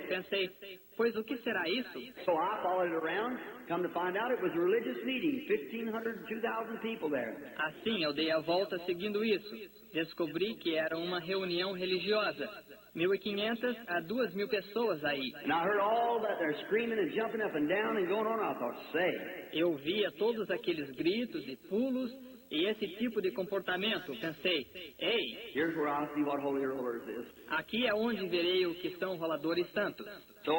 Pensei, pois o que será isso? So I followed it around. Come to find out, it was a religious meeting. 1,500, 2,000 people there. Assim eu dei a volta seguindo isso. Descobri que era uma reunião religiosa. 1.500 a 2.000 pessoas aí. And I heard all that they're screaming and jumping up and down and going on. I thought, say. Eu via todos aqueles gritos e pulos e esse tipo de comportamento. Pensei, ei, Here's where I see what holy rollers is. aqui é onde verei o que são roladores santos. So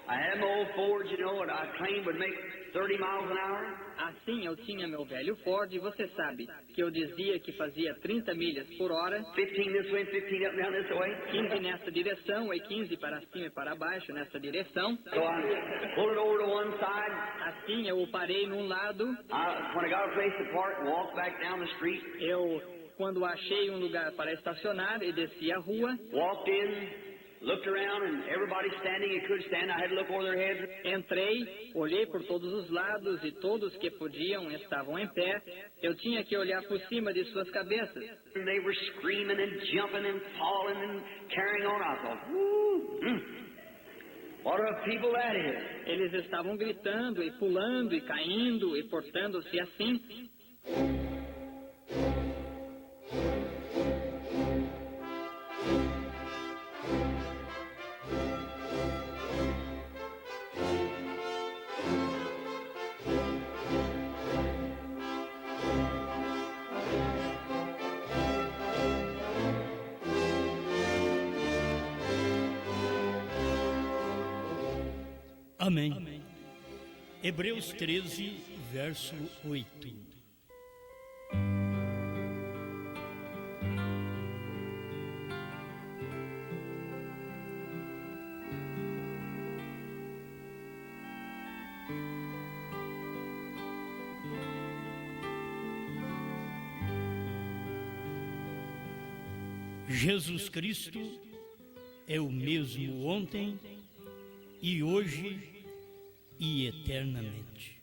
I had my old Ford, you know, and I claimed would make 30 miles an hour. Assim eu tinha meu velho Ford e você sabe que eu dizia que fazia 30 milhas por hora, 15 this way and 15 up and down this way. 15 nessa direção e 15 para cima e para baixo nessa direção. So I pulled it over to one side. Assim eu o parei num lado. When I got a place to park, walked back down the street. Quando achei um lugar para estacionar e desci a rua, Walked in. Looked around and everybody standing and could stand. I had to look over their heads. entrei, olhei por todos os lados e todos que podiam estavam em pé. Eu tinha que olhar por cima de suas cabeças. And they were screaming and jumping and falling and carrying on. I thought, what a people that is. Eles estavam gritando e pulando e caindo e portando-se assim. Amém. Hebreus 13, verso 8. Jesus Cristo é o mesmo ontem e hoje e eternamente.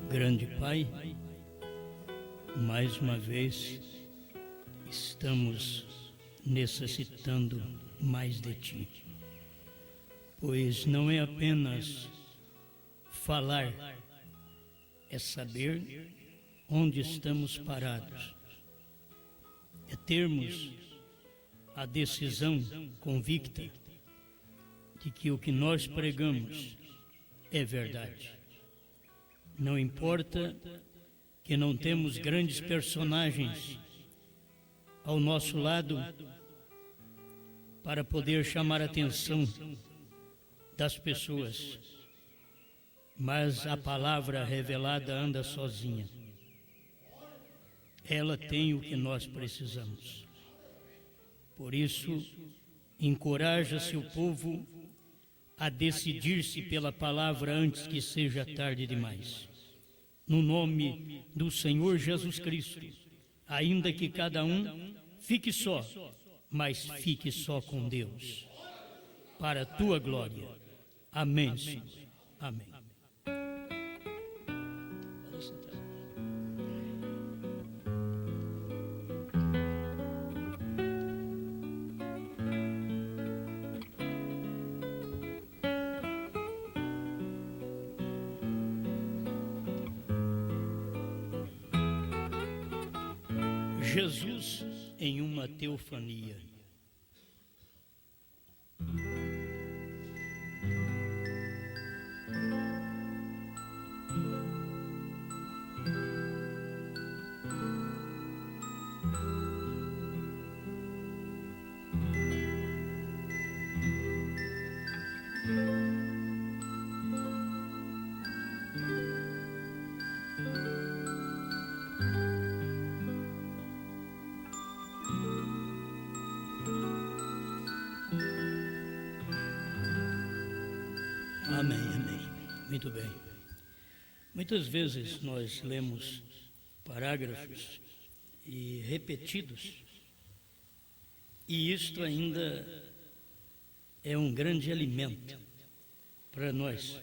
Grande Pai, mais uma vez estamos necessitando mais de Ti, pois não é apenas falar, é saber onde estamos parados, é termos a decisão convicta de que o que nós pregamos é verdade. Não importa que não temos grandes personagens ao nosso lado para poder chamar a atenção das pessoas, mas a palavra revelada anda sozinha. Ela tem o que nós precisamos. Por isso, encoraja seu povo a decidir-se pela palavra antes que seja tarde demais. No nome do Senhor Jesus Cristo, ainda que cada um fique só, mas fique só com Deus, para a tua glória. Amém, Senhor. Amém. Jesus em uma teofania. amém. Muito bem. Muitas vezes nós lemos parágrafos e repetidos, e isto ainda é um grande alimento para nós.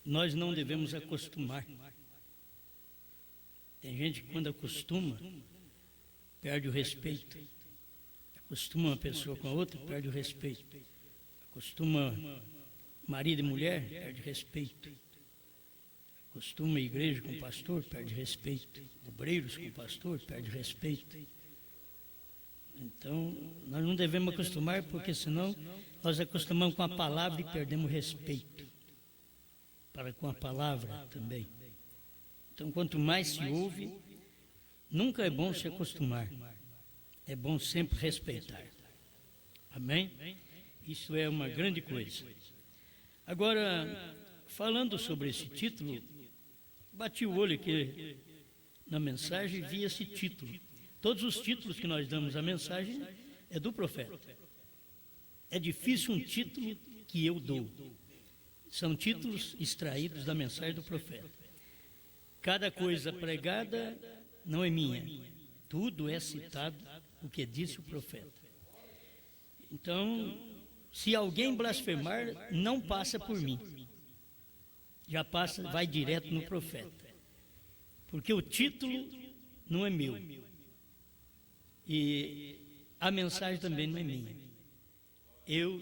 Nós não devemos acostumar. Tem gente que quando acostuma, perde o respeito. Acostuma uma pessoa com a outra, perde o respeito. Acostuma marido e mulher, perde respeito. Acostuma a igreja com o pastor, perde respeito. Obreiros com o pastor, perde respeito. Então, nós não devemos acostumar, porque senão nós acostumamos com a palavra e perdemos respeito para com a palavra também. Então, quanto mais se ouve, nunca é bom se acostumar. É bom sempre respeitar. Amém? Isso é uma grande coisa. Agora, falando sobre esse título, bati o olho aqui na mensagem e vi esse título. Todos os títulos que nós damos à mensagem é do profeta. É difícil um título que eu dou. São títulos extraídos da mensagem do profeta. Cada coisa pregada não é minha. Tudo é citado o que disse o profeta. Então, se alguém blasfemar, não passa por mim. Já passa, vai direto no profeta. Porque o título não é meu. E a mensagem também não é minha. Eu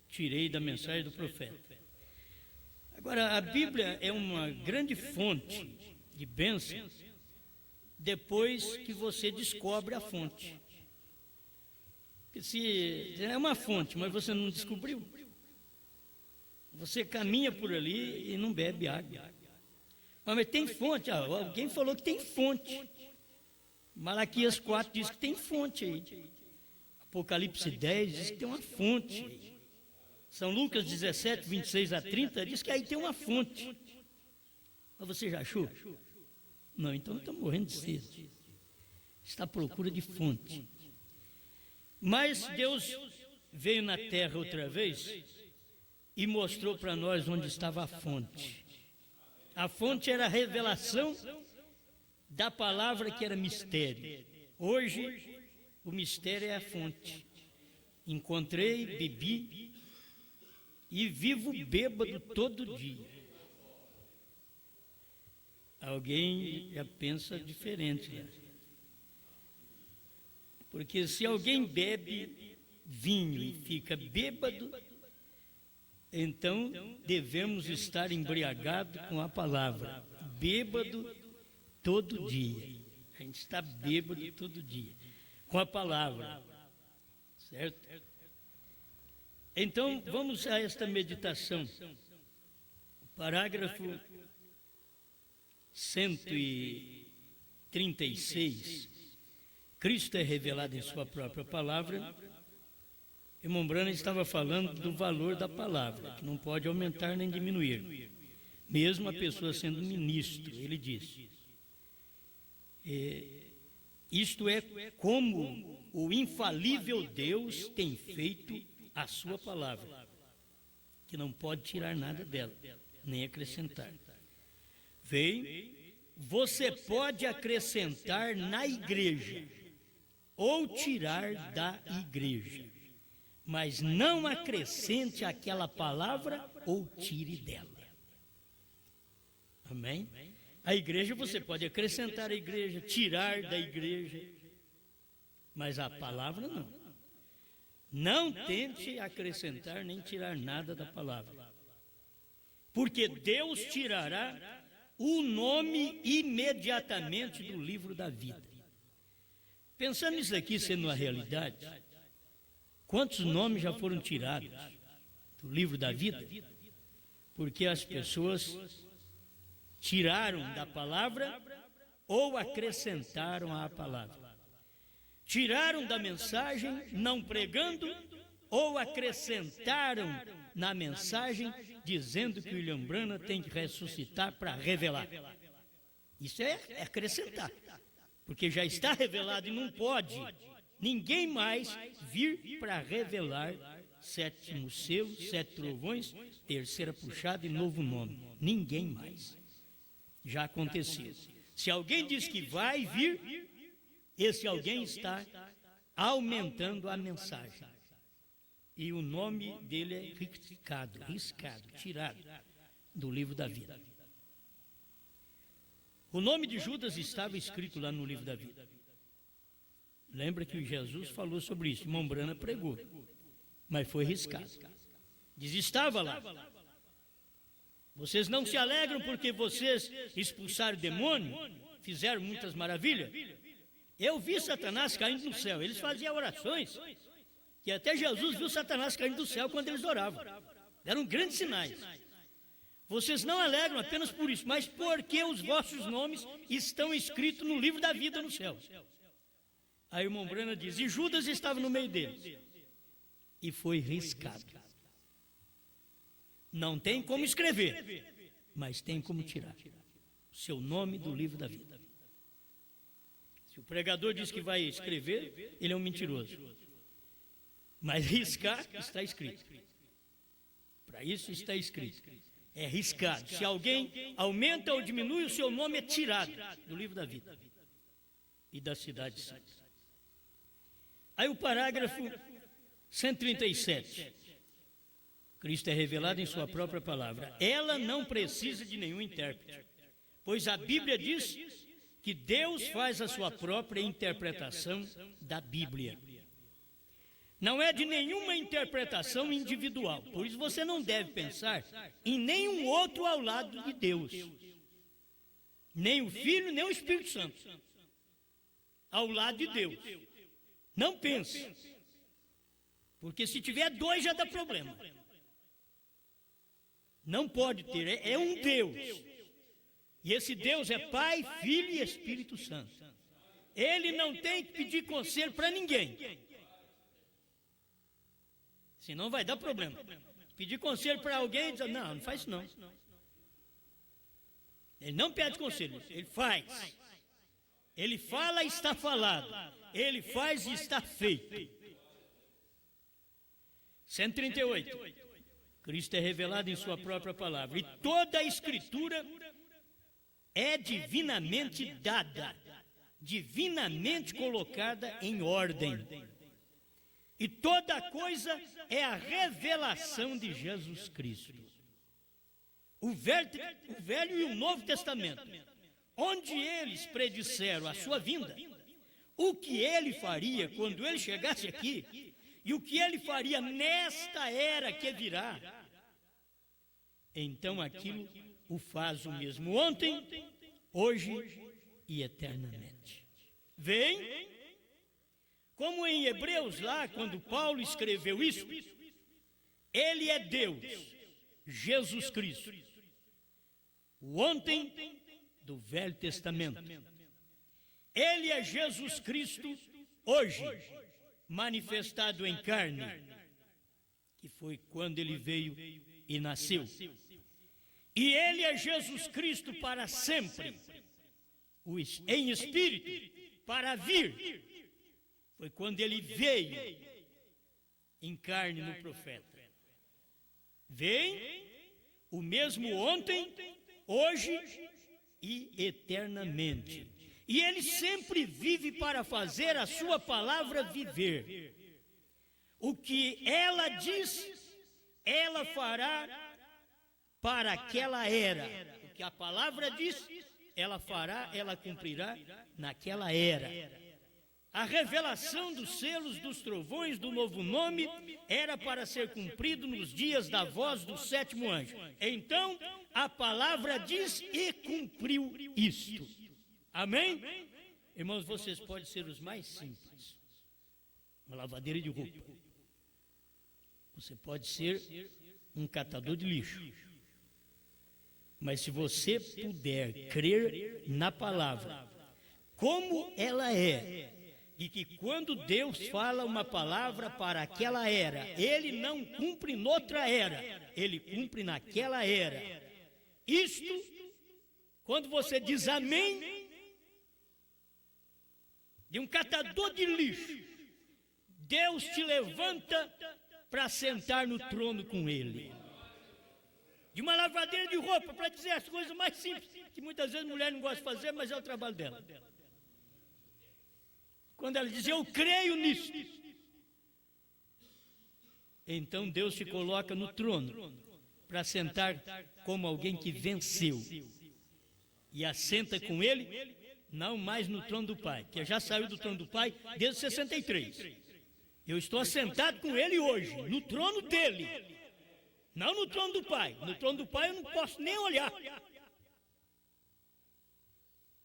tirei da mensagem do profeta. Agora, a Bíblia é uma grande fonte de bênção depois que você descobre a fonte. Porque se é uma fonte, mas você não descobriu, você caminha por ali e não bebe água. Mas tem fonte, alguém falou que tem fonte. Malaquias 4 diz que tem fonte aí. Apocalipse 10 diz que tem uma fonte aí. São Lucas 17, 26 a 30 diz que aí tem uma fonte. Mas você já achou? Não, então está morrendo de sede. Está à procura de fonte. Mas Deus veio na terra outra vez e mostrou para nós onde estava a fonte. A fonte era a revelação da palavra que era mistério. Hoje, o mistério é a fonte. Encontrei, bebi e vivo bêbado todo dia. Alguém já pensa diferente, né? Porque se alguém bebe vinho e fica bêbado, então devemos estar embriagados com a palavra. Bêbado todo dia. A gente está bêbado todo dia com a palavra. Certo? Então, vamos a esta meditação. Parágrafo 136. Cristo é revelado em sua própria palavra. Irmão Branham estava falando do valor da palavra, que não pode aumentar nem diminuir. Mesmo a pessoa sendo ministro, ele disse. Isto é como o infalível Deus tem feito a sua palavra, que não pode tirar nada dela, nem acrescentar. Você pode acrescentar na igreja ou tirar da igreja, mas não acrescente aquela palavra ou tire dela. Amém? A igreja você pode acrescentar à igreja, tirar da igreja, mas a palavra não. Não tente acrescentar nem tirar nada da palavra, porque Deus tirará o nome imediatamente do livro da vida. Pensando nisso aqui sendo uma realidade, quantos nomes já foram tirados do livro da vida? Porque as pessoas tiraram da palavra ou acrescentaram à palavra. Tiraram da mensagem, não pregando, ou acrescentaram na mensagem, dizendo que o William Branham tem que ressuscitar para revelar. Isso é acrescentar, porque já está revelado e não pode ninguém mais vir para revelar sétimo selo, 7 trovões, terceira puxada e novo nome. Ninguém mais. Já aconteceu. Se alguém diz que vai vir, esse alguém está aumentando a mensagem. E o nome dele é riscado, tirado do livro da vida. O nome de Judas estava escrito lá no livro da vida. Lembra que Jesus falou sobre isso, Mombrana pregou, mas foi riscado. Diz, estava lá. Vocês não se alegram porque vocês expulsaram o demônio, fizeram muitas maravilhas? Eu vi Satanás caindo do céu, eles faziam orações, que até Jesus viu Satanás caindo do céu quando eles oravam. Eram grandes sinais. Vocês não alegram apenas por isso, mas porque os vossos nomes estão escritos no livro da vida no céu. Aí o Mombrana diz, e Judas estava no meio deles. E foi riscado. Não tem como escrever, mas tem como tirar o seu nome do livro da vida. Se o pregador diz que vai escrever, ele é um mentiroso. Mas riscar está escrito. Para isso está escrito. É riscado. Se alguém aumenta ou diminui, o seu nome é tirado do livro da vida e da cidade santa. Aí o parágrafo 137. Cristo é revelado em sua própria palavra. Ela não precisa de nenhum intérprete, pois a Bíblia diz que Deus faz a sua própria interpretação da Bíblia. Não é de nenhuma interpretação individual, por isso você não deve pensar em nenhum outro ao lado de Deus. Nem o Filho, nem o Espírito Santo. Ao lado de Deus. Não pense. Porque se tiver dois já dá problema. Não pode ter, é um Deus. E esse Deus é Pai, Filho e Espírito Santo. Ele não tem que pedir conselho para ninguém. Senão vai dar problema. Pedir conselho para alguém e dizer, não faz isso não. Ele não pede conselho, ele faz. Ele fala e está falado. Ele faz e está feito. 138. Cristo é revelado em sua própria palavra. E toda a Escritura é divinamente dada, divinamente colocada em ordem. E toda coisa é a revelação de Jesus Cristo. O Velho e o Novo Testamento, onde eles predisseram a sua vinda, o que ele faria quando ele chegasse aqui, e o que ele faria nesta era que virá, então aquilo o faz o mesmo ontem, hoje e eternamente. Vem, como em Hebreus lá, quando Paulo escreveu isso, ele é Deus, Jesus Cristo, o ontem do Velho Testamento. Ele é Jesus Cristo hoje, manifestado em carne, que foi quando ele veio e nasceu. E ele é Jesus Cristo para sempre, em espírito, para vir. Foi quando ele veio em carne no profeta. Vem o mesmo ontem, hoje e eternamente. E ele sempre vive para fazer a sua palavra viver. O que ela diz, ela fará para aquela era. O que a palavra diz, ela fará, ela cumprirá naquela era. A revelação dos selos, dos trovões, do novo nome, era para ser cumprido nos dias da voz do sétimo anjo. Então, a palavra diz e cumpriu isto. Amém? Irmãos, vocês podem ser os mais simples. Uma lavadeira de roupa. Você pode ser um catador de lixo. Mas se você puder crer na palavra, como ela é, e que quando Deus fala uma palavra para aquela era, Ele não cumpre noutra era, Ele cumpre naquela era. Isto, quando você diz amém, de um catador de lixo, Deus te levanta para sentar no trono com ele. De uma lavadeira de roupa, para dizer as coisas mais simples, que muitas vezes a mulher não gosta de fazer, mas é o trabalho dela. Quando ela diz, eu creio nisso, então Deus te coloca no trono para sentar como alguém que venceu. E assenta com ele, não mais no trono do Pai, que já saiu do trono do Pai desde 63. Eu estou assentado com ele hoje, no trono dele, não no trono do Pai. No trono do Pai eu não posso nem olhar,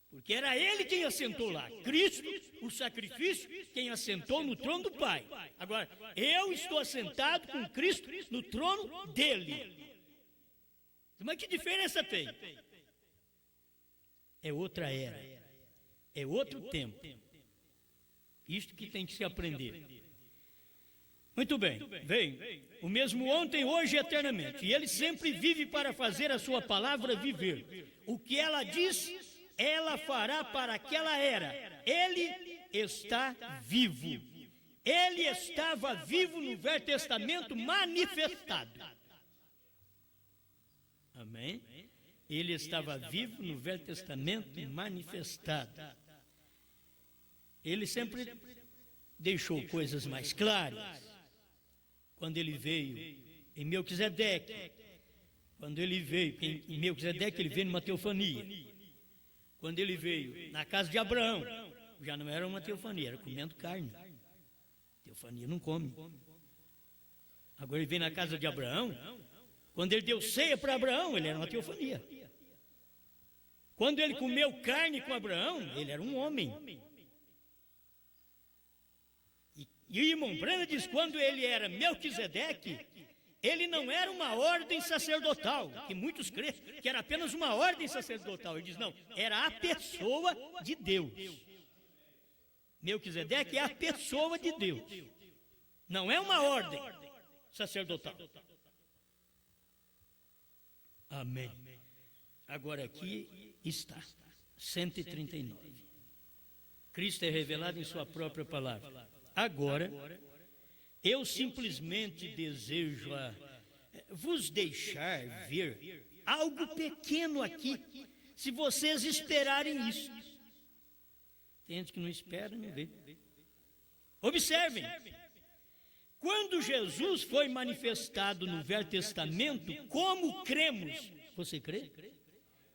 porque era ele quem assentou lá, Cristo, o sacrifício, quem assentou no trono do Pai. Agora, eu estou assentado com Cristo no trono dele. Mas que diferença tem? É outra era, é outro tempo. Isto que tem que se aprender. Muito bem, vem, o mesmo ontem, hoje e eternamente, e ele sempre vive para fazer a sua palavra viver. O que ela diz, ela fará para aquela era. Ele está vivo. Ele estava vivo no Velho Testamento manifestado. Amém? Ele estava vivo no Velho Testamento manifestado. Ele sempre deixou coisas mais claras. Quando ele veio em Melquisedeque, quando ele veio em Melquisedeque, ele veio numa teofania. Quando ele veio na casa de Abraão, já não era uma teofania, era comendo carne. Teofania não come. Agora ele veio na casa de Abraão, quando ele deu ceia para Abraão, ele era uma teofania. Quando ele comeu carne com Abraão, ele era um homem. E o irmão Branham diz, quando ele era Melquisedeque, ele não era uma ordem sacerdotal, que muitos creem que era apenas uma ordem sacerdotal. Ele diz, não, era a pessoa de Deus. Melquisedeque é a pessoa de Deus, não é uma ordem sacerdotal. Amém. Agora aqui está, 139. Cristo é revelado em sua própria palavra. Agora, eu simplesmente desejo vos deixar ver algo pequeno aqui, se vocês esperarem isso. Tem gente que não espera, não vê. Observem, quando Jesus foi manifestado no Velho Testamento, como cremos? Você crê?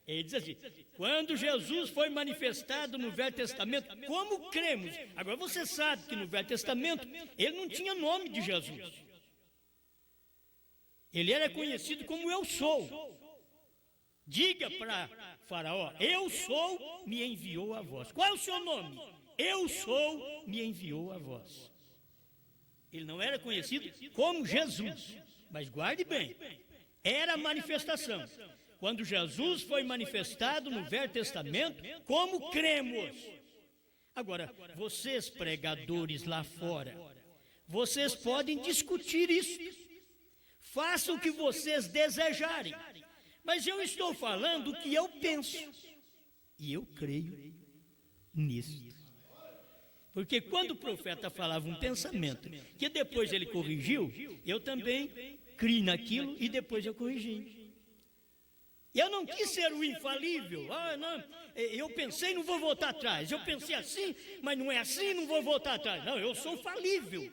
Ele diz assim, quando Jesus foi manifestado no Velho Testamento, como cremos? Agora você sabe que no Velho Testamento, ele não tinha nome de Jesus. Ele era conhecido como Eu Sou. Diga para Faraó, Eu Sou me enviou a vós. Qual é o seu nome? Eu Sou me enviou a vós. Ele não era conhecido como Jesus, mas guarde bem, era a manifestação. Quando Jesus foi manifestado no Velho Testamento, como cremos? Agora, vocês pregadores lá fora, vocês podem discutir isso. Façam o que vocês desejarem. Mas eu estou falando o que eu penso. E eu creio nisso. Porque quando o profeta falava um pensamento, que depois ele corrigiu, eu também criei naquilo e depois eu corrigi. Eu não quis ser o infalível. Não, eu pensei, não vou voltar atrás. Eu pensei assim, mas não é assim, não vou voltar atrás. Não, eu sou falível.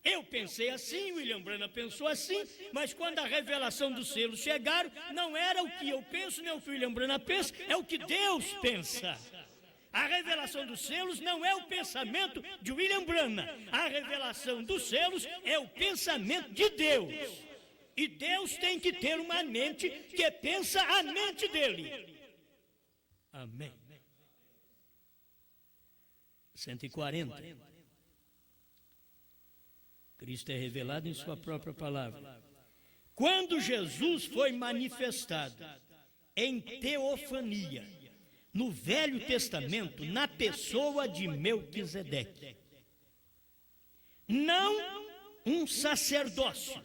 Eu pensei assim, William Branham pensou assim, mas quando a revelação dos selos chegaram, não era o que eu penso, nem o que o William Branham pensa, é o que Deus pensa. A revelação dos selos não é o pensamento de William Branham. A revelação dos selos é o pensamento de Deus. E Deus tem que ter uma mente que pensa a mente dele. Amém. 140. Cristo é revelado em sua própria palavra. Quando Jesus foi manifestado em teofania, no Velho Testamento, na pessoa de Melquisedeque, não um sacerdócio,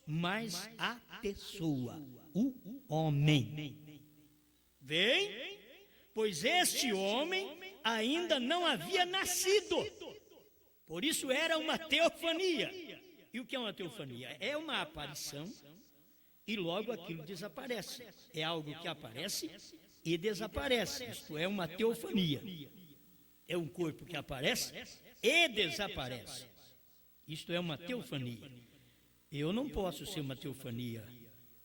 mas a pessoa, o homem. Vem, pois este homem ainda não havia nascido, por isso era uma teofania. E o que é uma teofania? É uma aparição e logo aquilo desaparece. É algo que aparece e desaparece. Isto é uma teofania. É um corpo que aparece e desaparece. Isto é uma teofania. Eu não posso ser uma teofania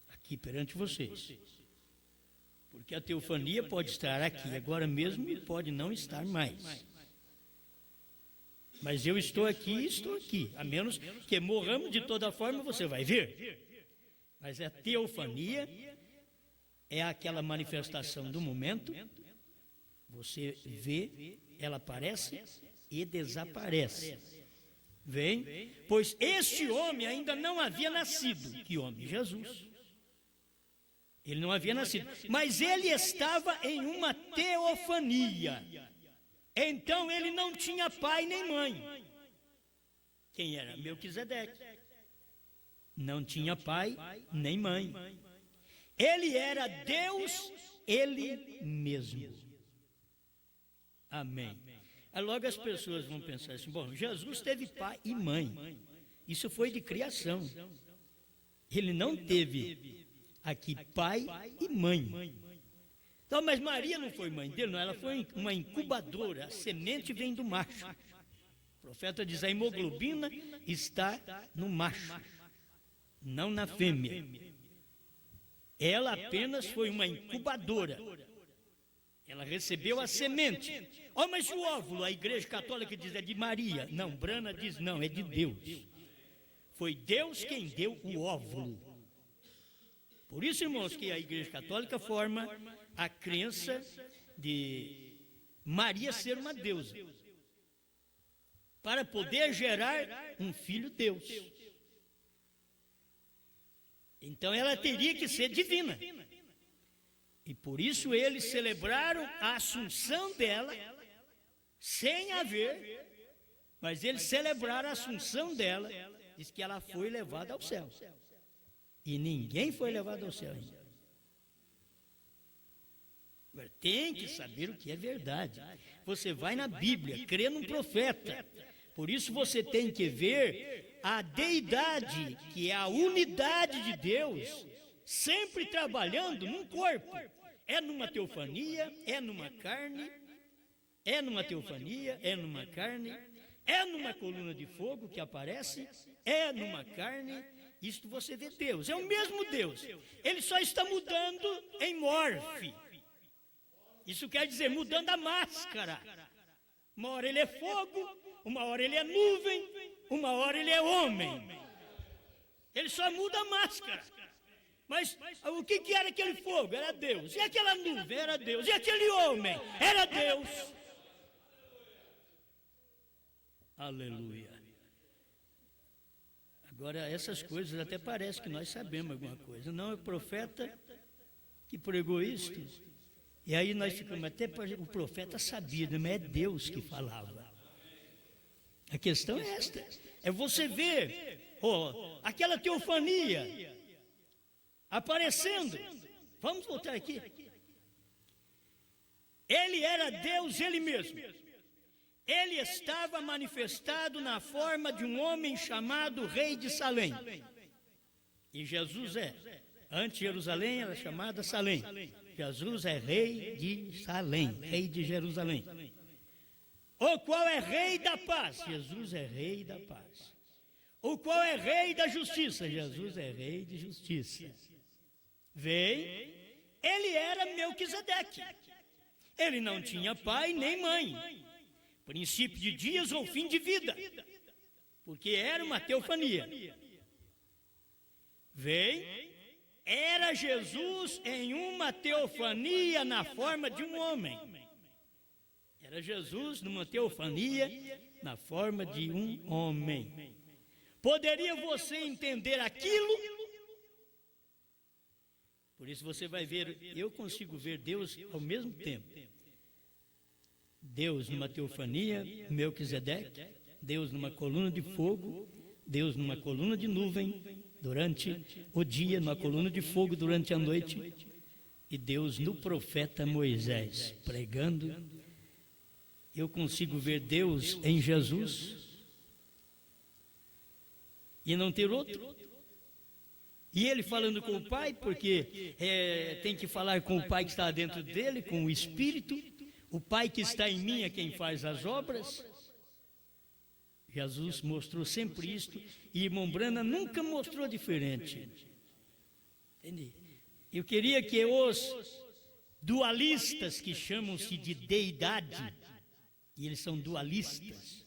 aqui perante vocês. Porque a teofania pode estar aqui agora mesmo e pode não estar mais. Mas eu estou aqui, a menos que morramos, de toda forma você vai ver. Mas a teofania é aquela manifestação do momento, você vê, ela aparece e desaparece. Vem, pois este homem ainda não havia nascido. Que homem? Jesus. Ele não havia nascido, mas ele estava em uma teofania. Então ele não tinha pai nem mãe. Quem era? Melquisedeque. Não tinha pai nem mãe. Ele era Deus, ele mesmo. Amém. Aí logo as pessoas vão pensar assim, bom, Jesus teve pai e mãe. Isso foi de criação. Ele não teve aqui pai e mãe. Então, mas Maria não foi mãe dele, não, ela foi uma incubadora, a semente vem do macho. O profeta diz, a hemoglobina está no macho, não na fêmea. Ela apenas foi uma incubadora. Ela recebeu a semente. Oh, mas o óvulo, a igreja católica diz é de Maria. Não, Brana diz não, é de Deus. Foi Deus quem deu o óvulo. Por isso, irmãos, que a igreja católica forma a crença de Maria ser uma deusa, para poder gerar um filho Deus. Então ela teria que ser divina. E por isso eles celebraram a assunção dela, sem haver, mas eles celebraram a assunção dela, diz que ela foi levada ao céu. E ninguém foi levado ao céu ainda. Agora, tem que saber o que é verdade. Você vai na Bíblia, crê num profeta. Por isso você tem que ver a deidade, que é a unidade de Deus, sempre trabalhando num corpo. É numa teofania, é numa carne, é numa teofania, é numa carne, é numa coluna de fogo que aparece, é numa carne. Isto você vê Deus, é o mesmo Deus. Ele só está mudando em morfe. Isso quer dizer mudando a máscara. Uma hora ele é fogo, uma hora ele é nuvem, uma hora ele é homem. Ele só muda a máscara. Mas o que era aquele fogo? Era Deus. E aquela nuvem? Era Deus. E aquele homem? Era Deus. Aleluia. Agora, essas coisas até parece que nós sabemos alguma coisa. Não, é o profeta que pregou isto. E aí nós ficamos, até o profeta sabia, mas é Deus que falava. A questão é esta. É você ver, aquela teofania aparecendo. Vamos voltar aqui. Ele era Deus, ele mesmo. Ele estava manifestado na forma de um homem chamado Rei de Salém. E Jesus é. Antes Jerusalém era chamada Salém. Jesus é Rei de Salém, Rei de Jerusalém. O qual é Rei da paz? Jesus é Rei da paz. O qual é Rei da justiça? Jesus é Rei de justiça. Vem, ele era Melquisedeque. Ele não tinha pai nem mãe. Princípio de dias ou fim de vida, porque era uma teofania. Vem, era Jesus em uma teofania na forma de um homem. Era Jesus numa teofania na forma de um homem. Poderia você entender aquilo? Por isso você vai ver, eu consigo ver Deus ao mesmo tempo. Deus numa teofania, Melquisedeque, Deus numa coluna de fogo, Deus numa coluna de nuvem durante o dia, numa coluna de fogo durante a noite, e Deus no profeta Moisés, pregando. Eu consigo ver Deus em Jesus, e não ter outro. E ele falando com o Pai, porque tem que falar com o Pai que está dentro dele, com o Espírito. O Pai que está em mim é quem faz as obras. Jesus mostrou sempre isto, e irmão Branham nunca mostrou diferente. Entende? Eu queria que os dualistas, que chamam-se de deidade, e eles são dualistas,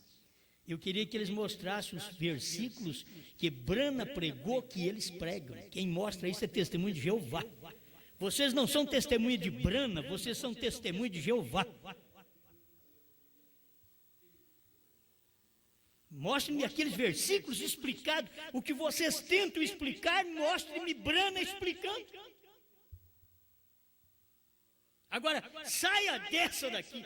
eu queria que eles mostrassem os versículos que Branham pregou, que eles pregam. Quem mostra isso é testemunho de Jeová. Vocês não são testemunho de Branham, vocês são testemunho de Jeová. Mostre-me aqueles versículos explicados. O que vocês tentam explicar, mostre-me Branham explicando. Agora, saia dessa daqui.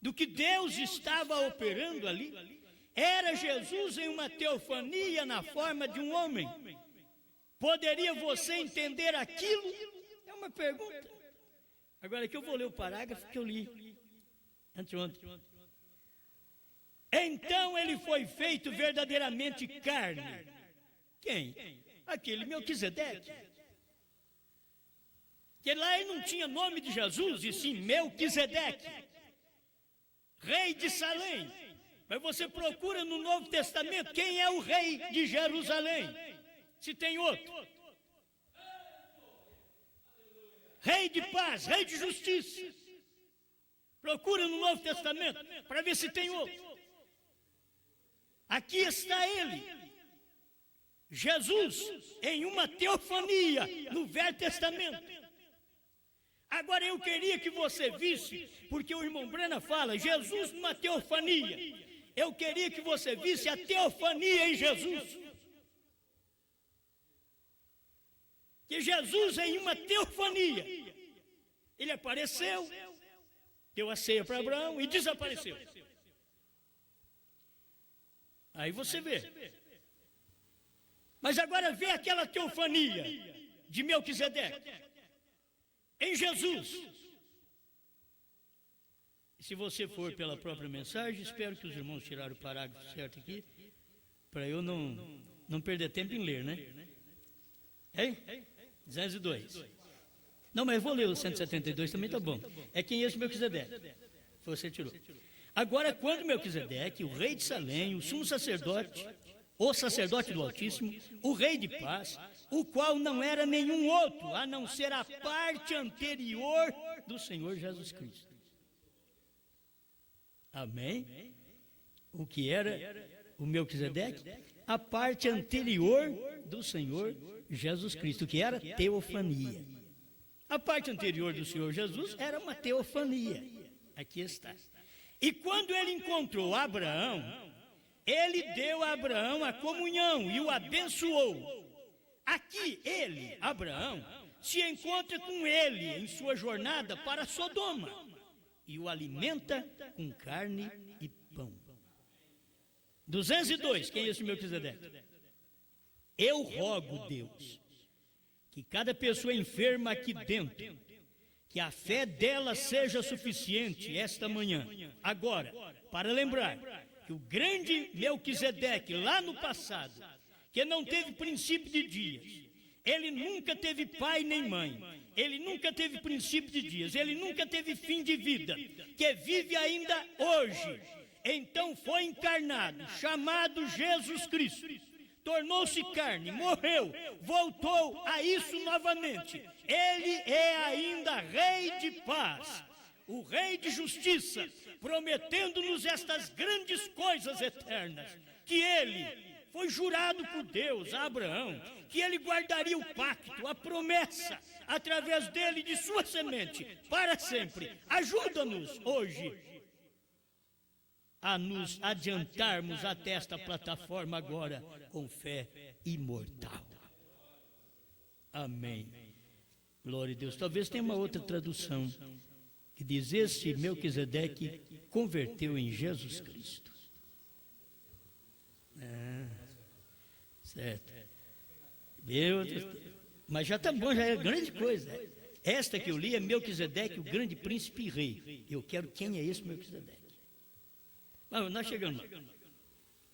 Do que Deus estava operando ali. Era Jesus em uma teofania na forma de um homem. Poderia você entender aquilo? É uma pergunta. Agora que eu vou ler o parágrafo que eu li anteontem. Então ele foi feito verdadeiramente carne. Quem? Aquele Melquisedeque. Que lá ele não tinha nome de Jesus, e sim Melquisedeque, rei de Salém. Mas você procura no Novo Testamento quem é o rei de Jerusalém, se tem outro. Rei de paz, rei de justiça. Procura no Novo Testamento para ver se tem outro. Aqui está ele, Jesus, em uma teofania no Velho Testamento. Agora eu queria que você visse, porque o irmão Branham fala, Jesus numa teofania. Eu queria que você visse a teofania em Jesus. Que Jesus em uma teofania, ele apareceu, deu a ceia para Abraão e desapareceu. Aí você vê. Mas agora vê aquela teofania de Melquisedeque em Jesus. E se você for pela própria mensagem, espero que os irmãos tiraram o parágrafo certo aqui, para eu não perder tempo em ler, né? Hein? 202. Não, mas eu vou ler o 172 também, tá bom. É quem é esse Melquisedeque? Você tirou. Agora, quando Melquisedeque, o rei de Salém, o sumo sacerdote, o sacerdote do Altíssimo, o rei de paz, o qual não era nenhum outro, a não ser a parte anterior do Senhor Jesus Cristo. Amém? O que era o Melquisedeque? A parte anterior do Senhor Jesus Cristo, que era teofania. A parte anterior do Senhor Jesus era uma teofania. Aqui está. E quando ele encontrou Abraão, ele deu a Abraão a comunhão e o abençoou. Aqui ele, Abraão, se encontra com ele em sua jornada para Sodoma e o alimenta com carne e pão. 202, quem é esse Melquisedeque? Eu rogo, Deus, que cada pessoa enferma aqui dentro, que a fé dela seja suficiente esta manhã, agora, para lembrar que o grande Melquisedeque, lá no passado, que não teve princípio de dias, ele nunca teve pai nem mãe, ele nunca teve princípio de dias, ele nunca teve fim de vida, que vive ainda hoje, então foi encarnado, chamado Jesus Cristo, tornou-se carne, morreu, voltou a isso novamente. Ele é ainda rei de paz, o rei de justiça, prometendo-nos estas grandes coisas eternas, que ele foi jurado por Deus a Abraão, que ele guardaria o pacto, a promessa, através dele e de sua semente, para sempre. Ajuda-nos hoje a nos adiantarmos até esta plataforma agora com fé imortal. Amém. Glória a Deus. Talvez tenha uma outra tradução que diz: esse Melquisedeque converteu em Jesus Cristo. Certo. Mas já está bom, já é grande coisa. Esta que eu li é Melquisedeque, o grande príncipe e rei. Eu quero quem é esse Melquisedeque. Nós chegamos lá.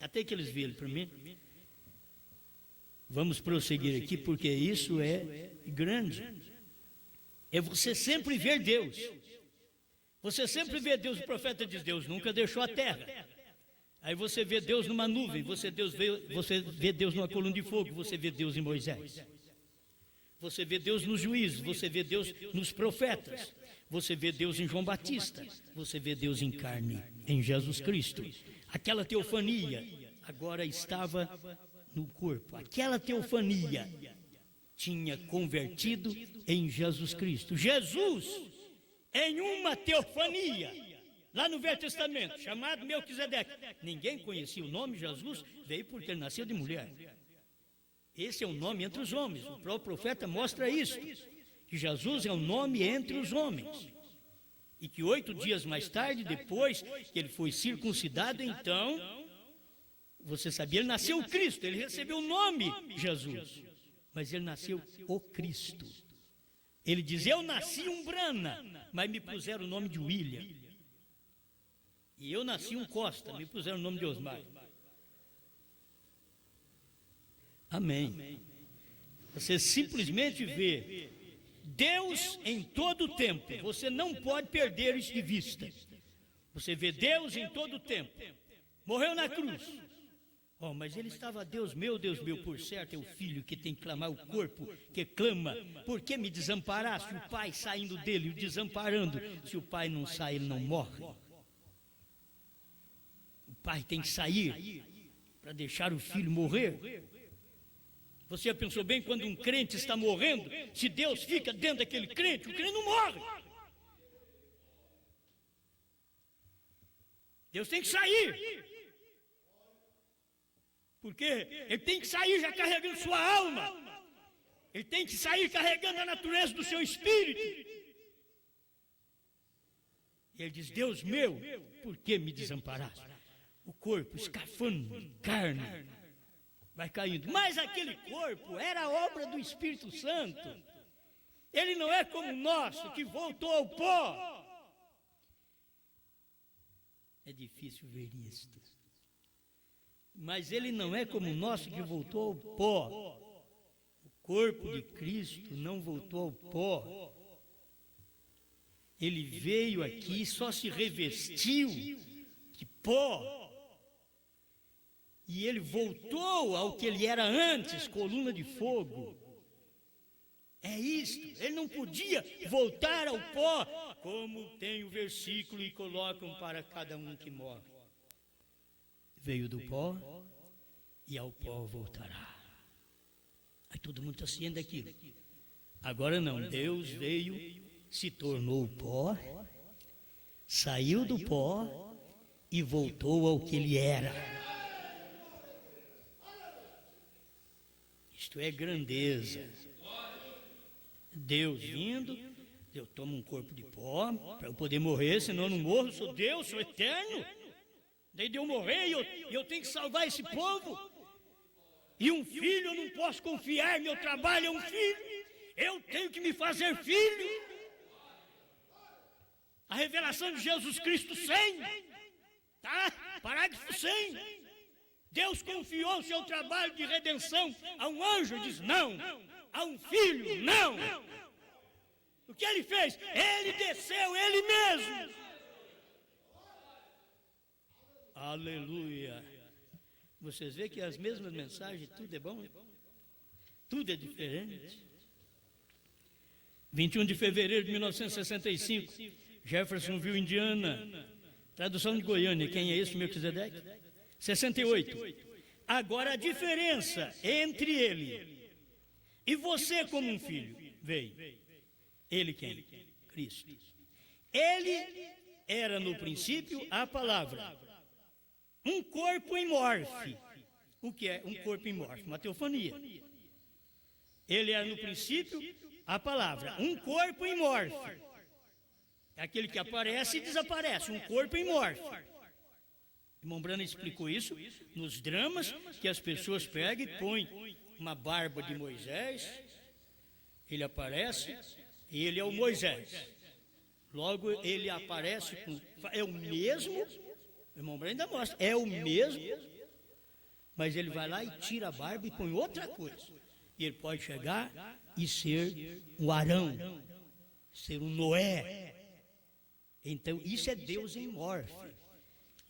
Até que eles viram para mim. Vamos prosseguir aqui, porque isso é grande. É você sempre ver Deus. Você sempre vê Deus. O profeta diz, Deus nunca deixou a terra. Aí você vê Deus numa nuvem, você vê Deus numa coluna de fogo, você vê Deus em Moisés. Você vê Deus nos juízes, você vê Deus nos profetas. Você vê Deus em João Batista, você vê Deus em carne, em Jesus Cristo. Aquela teofania agora estava no corpo. Aquela teofania tinha convertido em Jesus Cristo. Jesus, em uma teofania, lá no Velho Testamento, chamado Melquisedeque. Ninguém conhecia o nome Jesus, veio porque ele nasceu de mulher. Esse é o nome entre os homens. O próprio profeta mostra isso, que Jesus é o nome entre os homens. E que 8 dias mais tarde, depois que ele foi circuncidado, então, você sabia, ele nasceu o Cristo, ele recebeu o nome Jesus, mas ele nasceu o Cristo. Ele diz, eu nasci um Brana, mas me puseram o nome de William. E eu nasci um Costa, me puseram o nome de Osmar. Amém. Você simplesmente vê Deus em todo o tempo. Você não pode perder isso de vista. Você vê Deus em todo o tempo. Morreu na cruz. Oh, mas ele estava, Deus meu, por certo é o filho que tem que clamar, o corpo que clama. Por que me desamparaste? O pai saindo dele, o desamparando. Se o pai não sai, ele não morre. O pai tem que sair para deixar o filho morrer. Você já pensou bem, quando um crente está morrendo, se Deus fica dentro daquele crente, o crente não morre. Deus tem que sair. Porque ele tem que sair já carregando sua alma. Ele tem que sair carregando a natureza do seu espírito. E ele diz, Deus meu, por que me desamparaste? O corpo, escafando, carne, vai caindo. Mas aquele corpo era obra do Espírito Santo. Ele não é como o nosso, que voltou ao pó. É difícil ver isto. Mas ele não é como o nosso, que voltou ao pó. O corpo de Cristo não voltou ao pó. Ele veio aqui, só se revestiu de pó. E ele voltou ao que ele era antes, coluna de fogo. É isto, ele não podia voltar ao pó, como tem o versículo e colocam para cada um que morre. Veio do pó e ao pó voltará. Aí todo mundo está ciente daquilo. Agora não, Deus veio, se tornou pó, saiu do pó e voltou ao que ele era. Isto é grandeza. Deus vindo, eu tomo um corpo de pó para eu poder morrer, senão eu não morro, sou Deus, sou eterno. Daí de eu morrer, eu tenho que salvar esse povo. E um filho, eu não posso confiar, meu trabalho é um filho. Eu tenho que me fazer filho. A revelação de Jesus Cristo 100, tá? Parágrafo 100. Deus confiou o seu trabalho de redenção a um anjo, diz não. A um filho, não. O que ele fez? Ele desceu, ele mesmo. Aleluia. Vocês veem que as mesmas mensagens, tudo é bom? Tudo é diferente. 21 de fevereiro de 1965, Jeffersonville, Indiana. Tradução de Goiânia, quem é esse, Melquisedeque? 68. Agora a diferença entre ele e você como um filho veio. Ele quem? Cristo. Ele era no princípio a palavra. Um corpo em morfe. O que é um corpo em morfe? Uma teofania. Ele era no princípio a palavra. Um corpo em morfe. É aquele que aparece e desaparece. Um corpo em morfe. Irmão Branham explicou isso nos dramas que as pessoas pegam e põem uma barba de Moisés. Ele aparece e ele é o Moisés. Logo ele aparece com... É o mesmo... O irmão Branham ainda mostra, é o mesmo mas ele vai lá e tira a barba e põe outra coisa. E ele pode chegar e ser um Arão, ser um Noé. Então, isso é Deus em morfe.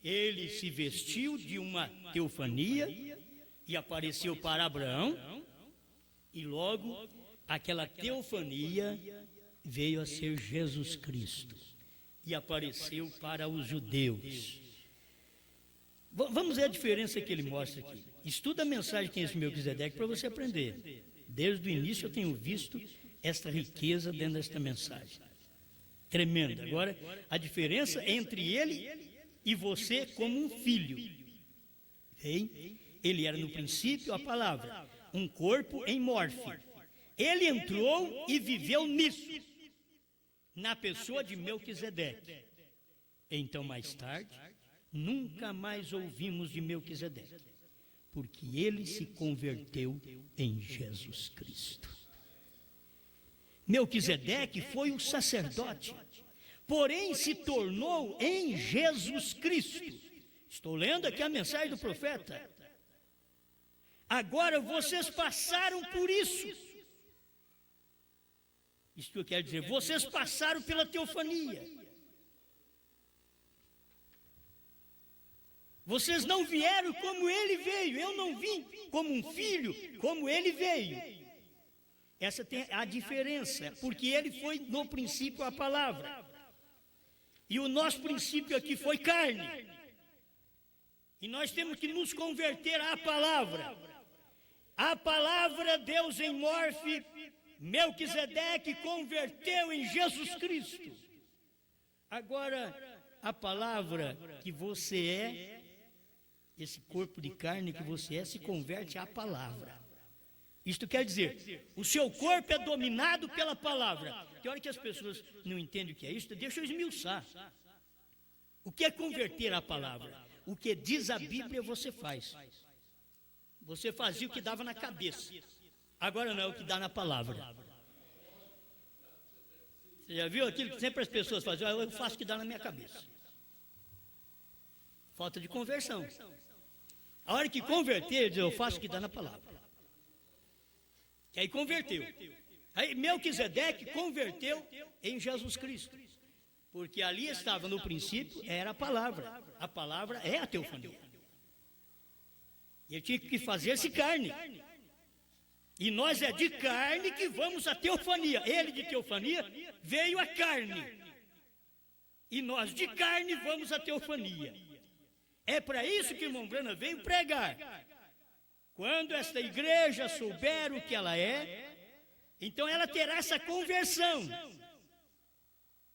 Ele se vestiu de uma teofania e apareceu para Abraão, e logo aquela teofania veio a ser Jesus Cristo e apareceu para os judeus. Vamos ver a diferença que ele mostra aqui. Estuda a mensagem que é esse Melquisedeque para você aprender. Desde o início eu tenho visto esta riqueza dentro desta mensagem. Tremenda. Agora, a diferença entre ele e você como um filho. Bem, ele era no princípio a palavra, um corpo em morfe. Ele entrou e viveu nisso, na pessoa de Melquisedeque. Então, mais tarde, nunca mais ouvimos de Melquisedeque, porque ele se converteu em Jesus Cristo. Melquisedeque foi o sacerdote, porém se tornou em Jesus Cristo. Estou lendo aqui a mensagem do profeta. Agora vocês passaram por isso. Isso que eu quero dizer, vocês passaram pela teofania. Vocês não vieram como ele veio, eu não vim como um filho, como ele veio. Essa tem a diferença, porque ele foi no princípio a palavra. E o nosso princípio aqui foi carne. E nós temos que nos converter à palavra. A palavra Deus em morfe, Melquisedeque converteu em Jesus Cristo. Agora, a palavra que você é, esse corpo de carne que você é, se converte à palavra. Isto quer dizer, o seu corpo é dominado pela palavra. Tem hora que as pessoas não entendem o que é isso, deixa eu esmiuçar. O que é converter a palavra? O que diz a Bíblia você faz. Você fazia o que dava na cabeça. Agora não é o que dá na palavra. Você já viu aquilo que sempre as pessoas fazem? Eu faço o que dá na minha cabeça. Falta de conversão. A hora que converter, eu faço o que dá na palavra. E aí converteu. Aí Melquisedeque converteu em Jesus Cristo. Porque ali estava no princípio, era a palavra. A palavra é a teofania. E ele tinha que fazer-se carne. E nós é de carne que vamos à teofania. Ele de teofania veio a carne. E nós de carne vamos à teofania. É para isso que o irmão Branham veio pregar. Quando esta igreja souber o que ela é, então ela terá essa conversão.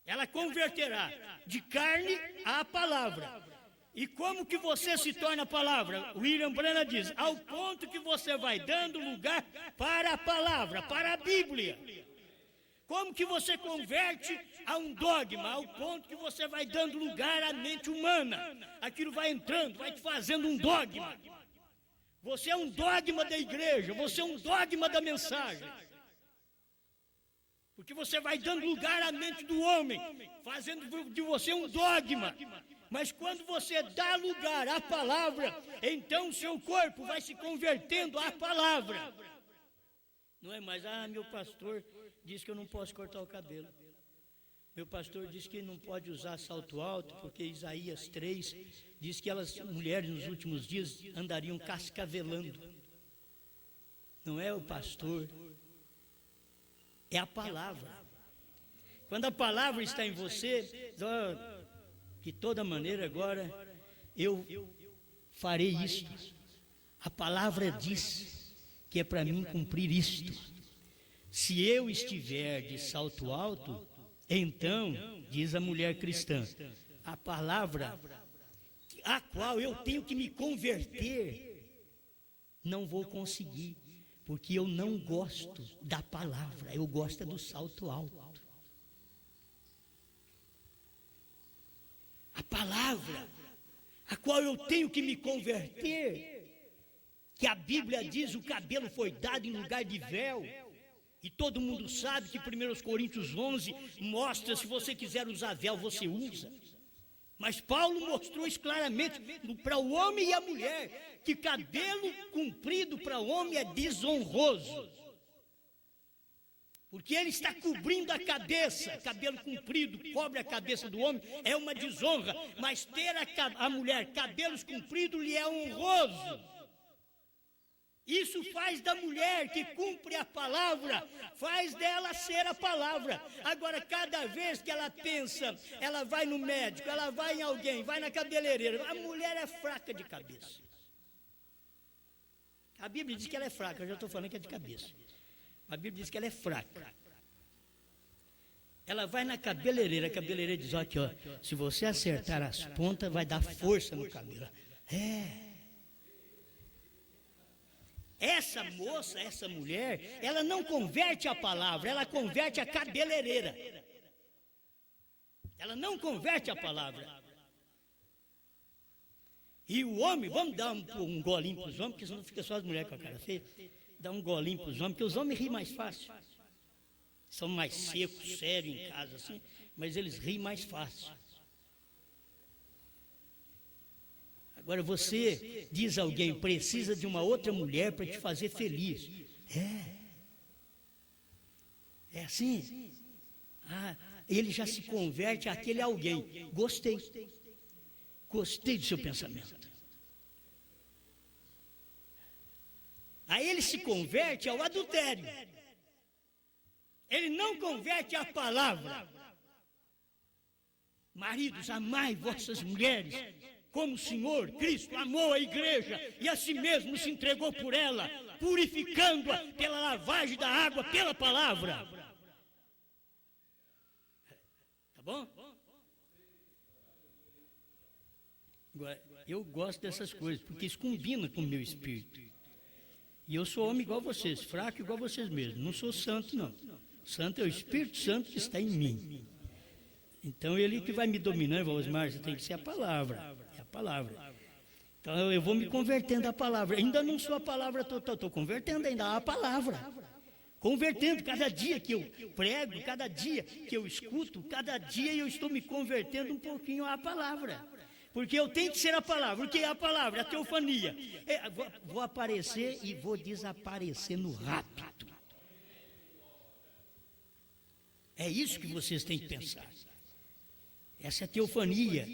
Ela converterá de carne à palavra. E como que você se torna a palavra? William Branham diz, ao ponto que você vai dando lugar para a palavra, para a Bíblia. Como que você converte a um dogma, ao ponto que você vai dando lugar à mente humana. Aquilo vai entrando, vai te fazendo um dogma. Você é um dogma da igreja, você é um dogma da mensagem. Porque você vai dando lugar à mente do homem, fazendo de você um dogma. Mas quando você dá lugar à palavra, então o seu corpo vai se convertendo à palavra. Não é mais, meu pastor disse que eu não posso cortar o cabelo. Meu pastor disse que não pode usar salto alto, porque Isaías 3 diz que elas, mulheres nos últimos dias, andariam cascavelando. Não é o pastor, é a palavra. Quando a palavra está em você, de toda maneira agora eu farei isto. A palavra diz que é para mim cumprir isto. Se eu estiver de salto alto, então, diz a mulher cristã, a palavra a qual eu tenho que me converter, não vou conseguir, porque eu não gosto da palavra, eu gosto do salto alto. A palavra a qual eu tenho que me converter, que a Bíblia diz, o cabelo foi dado em lugar de véu. E todo mundo sabe que 1 Coríntios 11 mostra, se você quiser usar véu, você usa. Mas Paulo mostrou isso claramente para o homem e a mulher, que cabelo comprido para o homem é desonroso. Porque ele está cobrindo a cabeça, cabelo comprido cobre a cabeça do homem, é uma desonra. Mas ter a mulher cabelos compridos lhe é honroso. Isso faz da mulher que cumpre a palavra, faz dela ser a palavra. Agora, cada vez que ela pensa, ela vai no médico, ela vai em alguém, vai na cabeleireira, a mulher é fraca de cabeça. A Bíblia diz que ela é fraca, eu já estou falando que é de cabeça. A Bíblia diz que ela é fraca. Ela vai na cabeleireira, a cabeleireira diz, aqui, ó, se você acertar as pontas, vai dar força no cabelo. Essa moça, essa mulher, ela não converte a palavra, ela converte a cabeleireira. Ela não converte a palavra. E o homem, vamos dar um golinho para os homens, porque senão fica só as mulheres com a cara feia. Dá um golinho para os homens, porque os homens riem mais fácil. São mais secos, sérios em casa, assim, mas eles riem mais fácil. Agora você diz a alguém, precisa de uma outra mulher para te fazer feliz. É assim. Ele já se converte àquele alguém. Gostei do seu pensamento. Aí ele se converte ao adultério. Ele não converte à palavra. Maridos, amai vossas mulheres, como o Senhor Cristo amou a igreja e a si mesmo se entregou por ela, purificando-a pela lavagem da água, pela palavra. Tá bom? Agora, eu gosto dessas coisas, porque isso combina com o meu espírito. E eu sou homem igual a vocês, fraco igual a vocês mesmos. Não sou santo, não. Santo é o Espírito Santo que está em mim. Então, ele que vai me dominando, Osmar, você tem que ser a palavra. É a palavra. Então, eu vou me convertendo à palavra. Ainda não sou a palavra total, estou convertendo ainda a palavra. Convertendo, cada dia que eu prego, cada dia que eu escuto, cada dia eu estou me convertendo um pouquinho à palavra. Porque eu tenho que ser a palavra. O que é a palavra? A teofania. Vou aparecer e vou desaparecer no rápido. É isso que vocês têm que pensar. Essa é a teofania.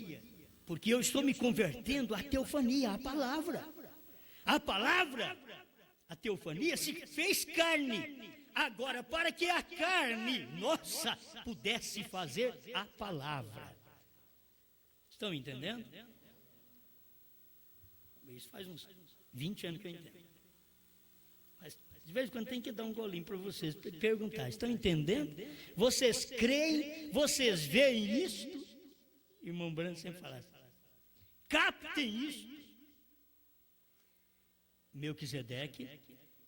Porque eu estou me convertendo à teofania, à palavra. A palavra, a teofania, se fez carne. Agora, para que a carne, nossa, pudesse fazer a palavra. Estão entendendo? Isso faz uns 20 anos que eu entendo. Mas de vez em quando tem que dar um golinho para vocês, perguntar, estão entendendo? Vocês creem, vocês veem isto? Irmão Branco sempre fala assim, captem isto. Melquisedeque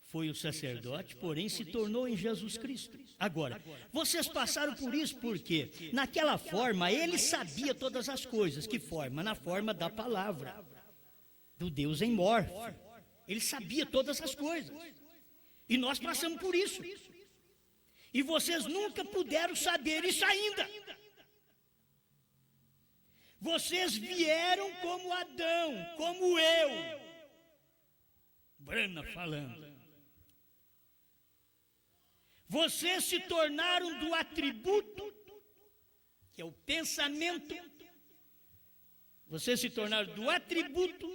foi o sacerdote, porém se tornou em Jesus Cristo. Agora, vocês passaram por isso porque, naquela forma, ele sabia todas as coisas. Que forma? Na forma da palavra, do Deus em morte. Ele sabia todas as coisas. E nós passamos por isso. E vocês nunca puderam saber isso ainda. Vocês vieram como Adão, como eu. Brana falando. Vocês se tornaram do atributo, que é o pensamento. Vocês se tornaram do atributo,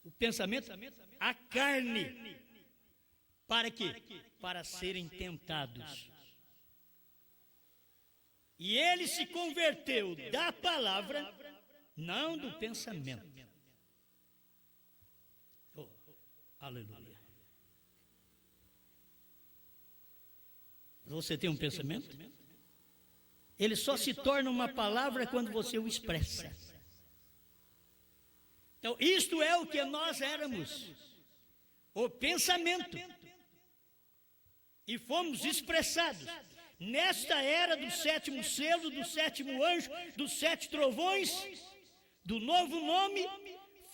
o pensamento, a carne. Para quê? Para serem tentados. E ele se converteu da palavra, não do pensamento. Oh, aleluia. Você tem um pensamento? Ele só se torna uma palavra quando você o expressa. Então, isto é o que nós éramos. O pensamento. E fomos expressados. Nesta era do sétimo selo, do sétimo anjo, dos 7 trovões, do novo nome,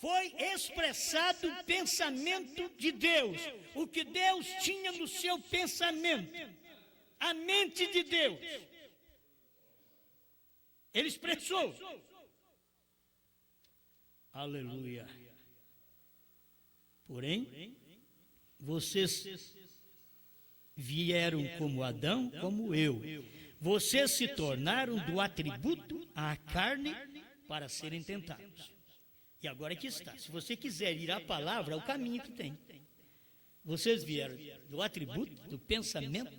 foi expressado o pensamento de Deus. O que Deus tinha no seu pensamento. A mente de Deus. Ele expressou. Aleluia. Porém, vocês vieram como Adão, como eu. Vocês se tornaram do atributo à carne para serem tentados. E agora aqui está. Se você quiser ir à palavra, é o caminho que tem. Vocês vieram do atributo, do pensamento,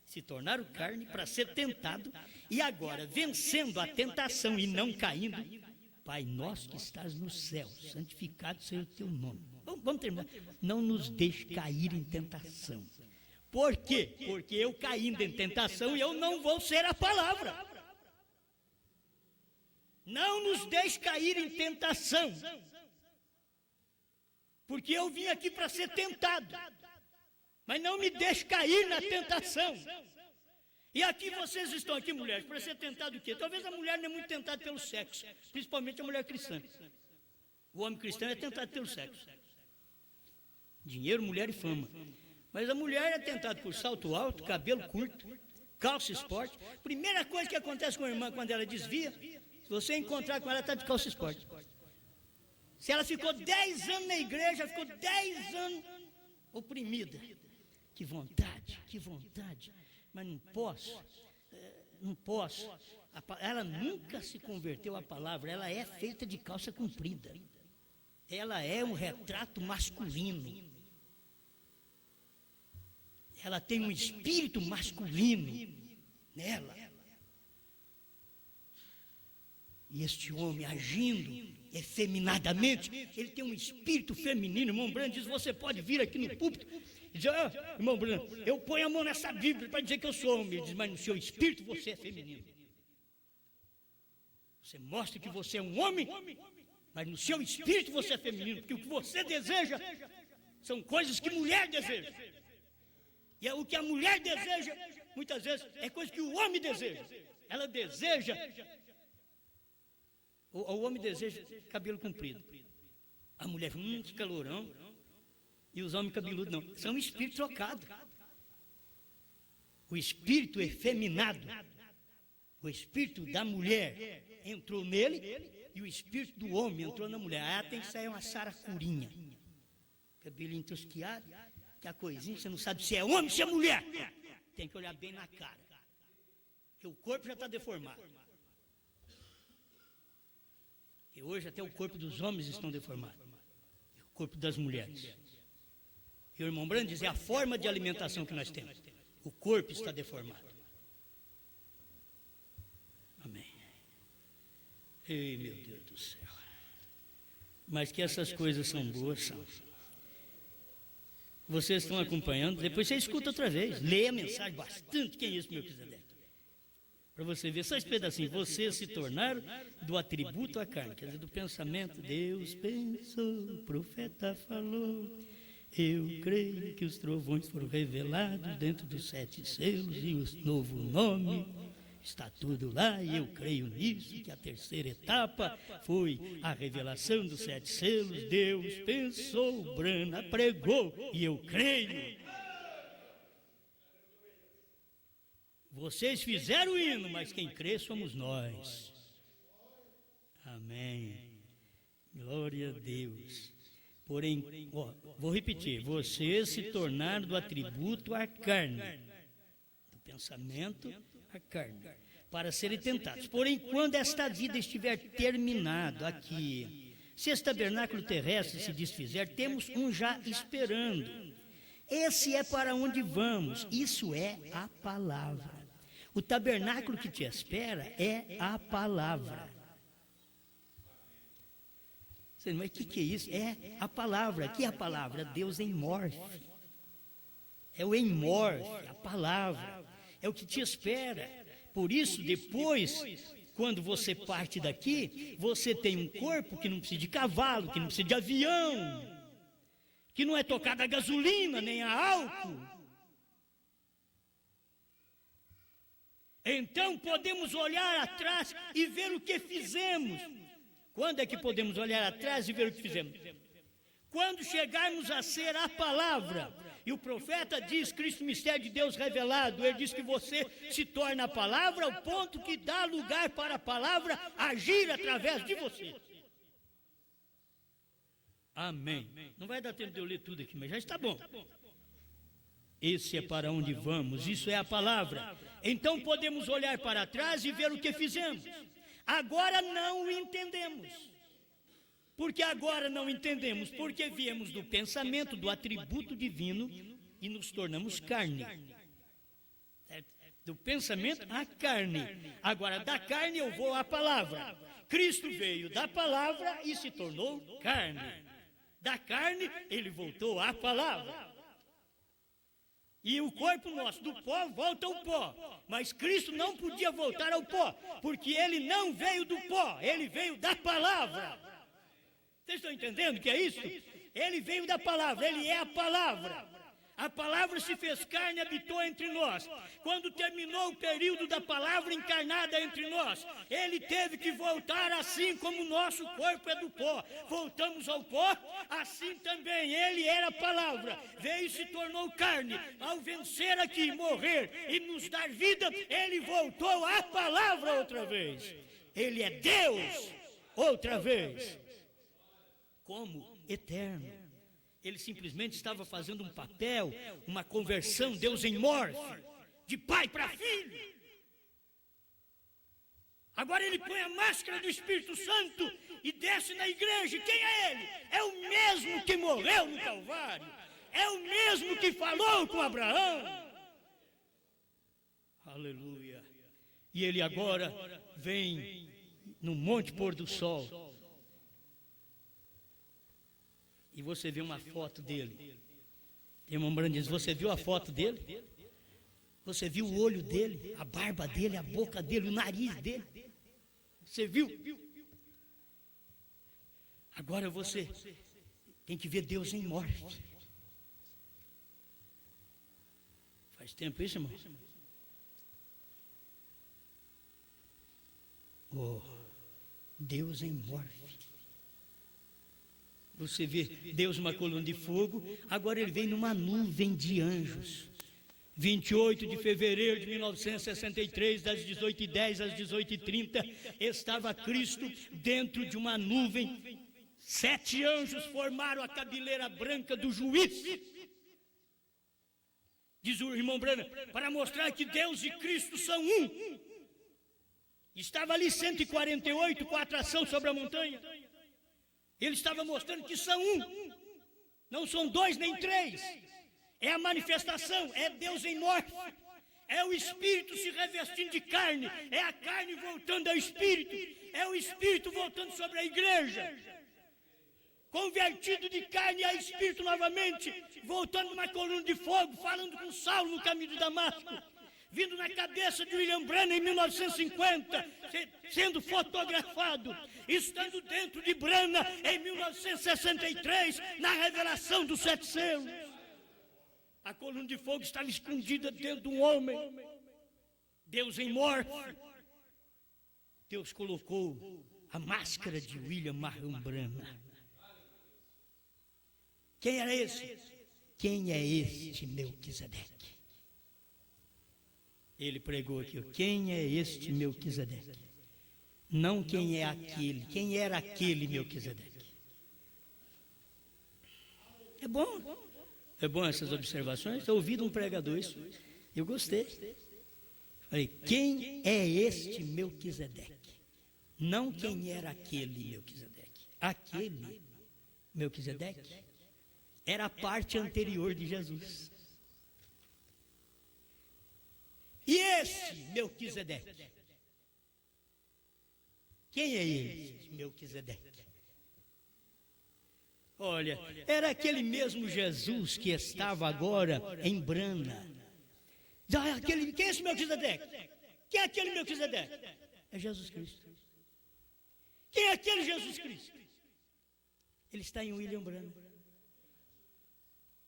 se tornaram carne para ser tentado. E agora, vencendo a tentação e não caindo, Pai nosso que estás no céu, santificado seja o teu nome. Vamos terminar. Não nos deixe cair em tentação. Por quê? Porque eu caindo em tentação, eu não vou ser a palavra. Não nos deixe cair em tentação. Porque eu vim aqui para ser tentado. Mas não me deixe cair na tentação. E aqui vocês estão aqui, mulheres, para ser tentado o quê? Talvez a mulher não é muito tentada pelo sexo, principalmente a mulher cristã. O homem cristão é tentado pelo sexo. Dinheiro, mulher e fama. Mas a mulher é tentada por salto alto, cabelo curto, calça esporte. Primeira coisa que acontece com a irmã quando ela desvia, se você encontrar com ela, está de calça esporte. Se ela ficou 10 anos na igreja, ficou 10 anos oprimida. Que vontade, que vontade. Mas não posso, não posso. Ela nunca se converteu à palavra, ela é feita de calça comprida. Ela é um retrato masculino. Ela tem um espírito masculino nela. E este homem agindo efeminadamente, ele tem um espírito feminino. Irmão Brando diz, você pode vir aqui no púlpito e dizer, irmão Brando, eu ponho a mão nessa Bíblia para dizer que eu sou homem. Ele diz, mas no seu espírito você é feminino. Você mostra que você é um homem, mas no seu espírito você é feminino, porque o que você deseja são coisas que mulher deseja. E o que a mulher deseja, muitas vezes, é coisa que o homem deseja. Ela deseja, o homem deseja cabelo comprido. A mulher, que calorão. E os homens cabeludos não. São espíritos trocados. O espírito efeminado, o espírito da mulher entrou nele e o espírito do homem entrou na mulher. Ah, tem que sair uma saracurinha. Cabelinho tosquiado, que a coisinha, você não sabe se é homem ou se é mulher. Tem que olhar bem na cara. Porque o corpo já está deformado. E hoje até o corpo dos homens estão deformados. O corpo das mulheres. E o irmão Brando diz, é a forma de alimentação que nós temos. O corpo está deformado. Amém. Ei, meu Deus do céu. Mas que essas coisas são boas, são. Vocês estão acompanhando, depois você escuta outra vez. Leia a mensagem bastante, quem é isso, meu quiser. Para você ver, só esse pedacinho. Vocês se tornaram do atributo à carne, quer dizer, do pensamento. Deus pensou, o profeta falou. Eu creio que os trovões foram revelados dentro dos 7 selos e o novo nome está tudo lá. E eu creio nisso, que a terceira etapa foi a revelação dos 7 selos. Deus pensou, Brana pregou e eu creio. Vocês fizeram o hino, mas quem crê somos nós. Amém. Glória a Deus. Porém, vou repetir, vocês se tornaram do atributo à carne, do pensamento à carne, para serem tentados. Porém, quando esta vida estiver terminado aqui, se esse tabernáculo terrestre se desfizer, temos um já esperando. Esse é para onde vamos, isso é a palavra. O tabernáculo que te espera é a palavra. Mas o que é isso? É a palavra. Aqui é a palavra. Deus em morfe. É o em morfe, a palavra. É o que te espera. Por isso, depois, quando você parte daqui, você tem um corpo que não precisa de cavalo, que não precisa de avião, que não é tocado a gasolina nem a álcool. Então podemos olhar atrás e ver o que fizemos. Quando é que podemos olhar atrás e ver o que fizemos? Quando chegarmos a ser a palavra. E o profeta diz, Cristo, mistério de Deus revelado, ele diz que você se torna a palavra ao ponto que dá lugar para a palavra agir através de você. Amém. Não vai dar tempo de eu ler tudo aqui, mas já está bom. Esse é para onde vamos, isso é a palavra. Então podemos olhar para trás e ver o que fizemos. Agora não o entendemos. Porque agora não entendemos, porque viemos do pensamento, do atributo divino e nos tornamos carne. Do pensamento à carne. Agora da carne eu vou à palavra. Cristo veio da palavra e se tornou carne. Da carne ele voltou à palavra. E o corpo nosso, do pó, volta ao pó. Mas Cristo não podia voltar ao pó, porque ele não veio do pó, ele veio da palavra. Vocês estão entendendo o que é isso? Ele veio da palavra, ele é a palavra. A palavra se fez carne e habitou entre nós. Quando terminou o período da palavra encarnada entre nós, ele teve que voltar assim como o nosso corpo é do pó. Voltamos ao pó, assim também ele era a palavra. Veio e se tornou carne. Ao vencer aqui, morrer e nos dar vida, ele voltou à palavra outra vez. Ele é Deus outra vez. Como? Eterno. Ele simplesmente estava fazendo um papel, uma conversão, Deus em morte, de pai para filho. Agora ele põe a máscara do Espírito Santo e desce na igreja. Quem é ele? É o mesmo que morreu no Calvário. É o mesmo que falou com Abraão. Aleluia. E ele agora vem no Monte Pôr do Sol. E você vê uma foto dele. Tem uma irmã diz, você viu a foto dele? Você viu o olho dele, a barba dele, a boca dele, o nariz dele? Você viu? Agora você tem que ver Deus em morte. Faz tempo isso, irmão? Oh, Deus em morte. Você vê Deus numa coluna de fogo, agora ele vem numa nuvem de anjos. 28 de fevereiro de 1963, das 18h10 às 18h30, estava Cristo dentro de uma nuvem. 7 anjos formaram a cabeleira branca do juiz. Diz o irmão Branham, para mostrar que Deus e Cristo são um. Estava ali 148 com a atração sobre a montanha. Ele estava mostrando que são um, não são 2 nem 3, é a manifestação, é Deus em morte, é o Espírito se revestindo de carne, é a carne voltando ao Espírito, é o Espírito voltando sobre a igreja, convertido de carne a Espírito novamente, voltando numa coluna de fogo, falando com Saulo no caminho de Damasco, vindo na cabeça de William Branham em 1950, sendo fotografado, estando dentro de Branham em 1963, na revelação dos 7 selos. A coluna de fogo estava escondida dentro de um homem. Deus em morte. Deus colocou a máscara de William Marion Branham. Quem era esse? Quem é este Melquisedeque? Ele pregou aqui, quem é este Melquisedeque? Não quem é aquele, quem era aquele Melquisedeque? É bom essas observações. Eu ouvi de um pregador isso, eu gostei. Falei, quem é este Melquisedeque? Não quem era aquele Melquisedeque. Aquele Melquisedeque era a parte anterior de Jesus. E esse Melquisedeque? Quem é esse Melquisedeque? Olha, era aquele mesmo Jesus que estava agora em Brana. Quem é esse Melquisedeque? Quem é aquele Melquisedeque? É Jesus Cristo. Quem é aquele Jesus Cristo? Ele está em William Branham.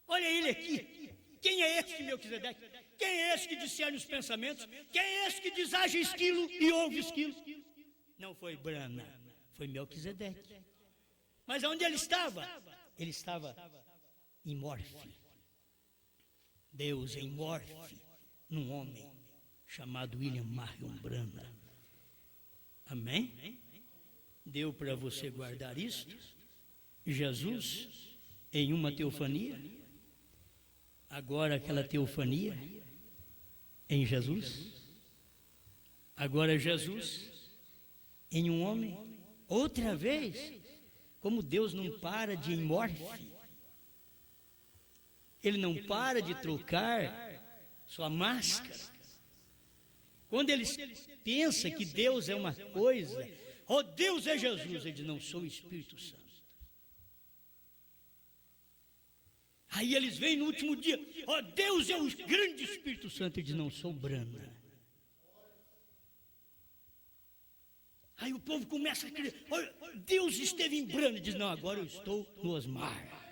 Olha ele aqui. Quem é esse Melquisedeque? Quem é esse que discerne os pensamentos? Quem é esse que diz haja esquilo e ouve esquilo? Não foi Branham, foi Melquisedeque. Mas onde ele estava? Ele estava em morte. Deus em morte, num homem chamado William Marion Branham. Amém? Deu para você guardar isto? Jesus em uma teofania, agora aquela teofania em Jesus, agora Jesus em um homem, outra vez, como Deus não para de morfe, Ele não para de trocar sua máscara. Quando eles pensam que Deus é uma coisa, ó, Deus é Jesus, ele diz, não, sou o Espírito Santo. Aí eles vêm no último dia, ó, Deus é o grande Espírito Santo, ele diz, não, sou Brana. Aí o povo começa a crer, ó, Deus esteve em Brana, ele diz, não, agora eu estou no Osmar.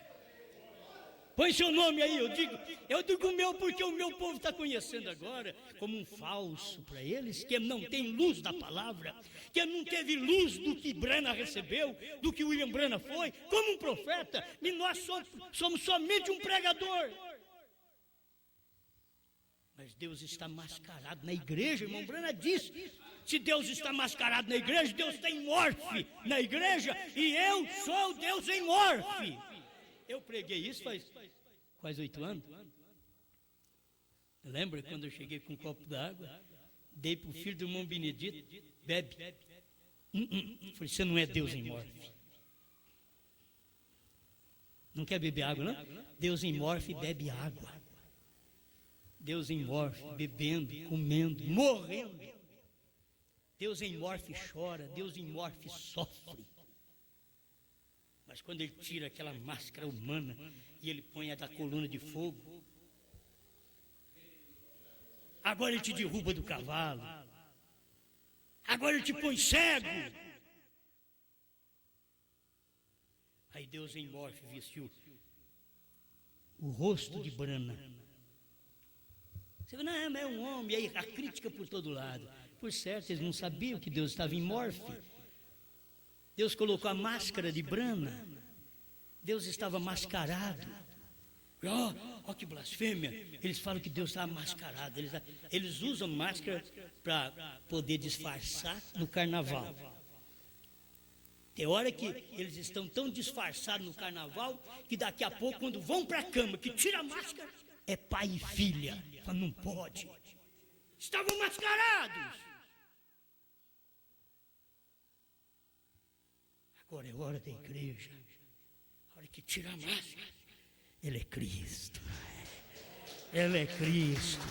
Põe seu nome aí, eu digo o meu, porque o meu povo está conhecendo agora como um falso para eles, que não tem luz da palavra, que não teve luz do que Brana recebeu, do que William Brana foi, como um profeta, e nós somos somente um pregador. Mas Deus está mascarado na igreja, irmão Brana disse, se Deus está mascarado na igreja, Deus está em morfe na igreja, e eu sou Deus em morfe. Eu preguei isso faz quase 8 anos. Lembra quando eu cheguei com um copo d'água, dei para o filho do irmão Benedito, bebe. Falei, você não é Deus em morfe. Não quer beber água, não? Deus em morfe bebe água. Deus em morfe, bebendo, comendo, morrendo. Deus em morfe chora, Deus em morfe sofre. Mas quando ele tira aquela máscara humana e ele põe a da coluna de fogo, agora ele te derruba do cavalo, agora ele te põe cego. Aí Deus em morfe vestiu o rosto de Brana. Você fala, não, é um homem, aí a crítica por todo lado. Por certo, eles não sabiam que Deus estava em morfe. Deus colocou a máscara de Brana. Deus estava mascarado. Ó, que blasfêmia. Eles falam que Deus estava mascarado. Eles usam máscara para poder disfarçar no carnaval. Tem hora que eles estão tão disfarçados no carnaval que daqui a pouco, quando vão para a cama, que tira a máscara, é pai e filha. Fala, não pode. Estavam mascarados. Agora é hora da igreja, a hora que tira a máscara, Ele é Cristo, Ele é Cristo,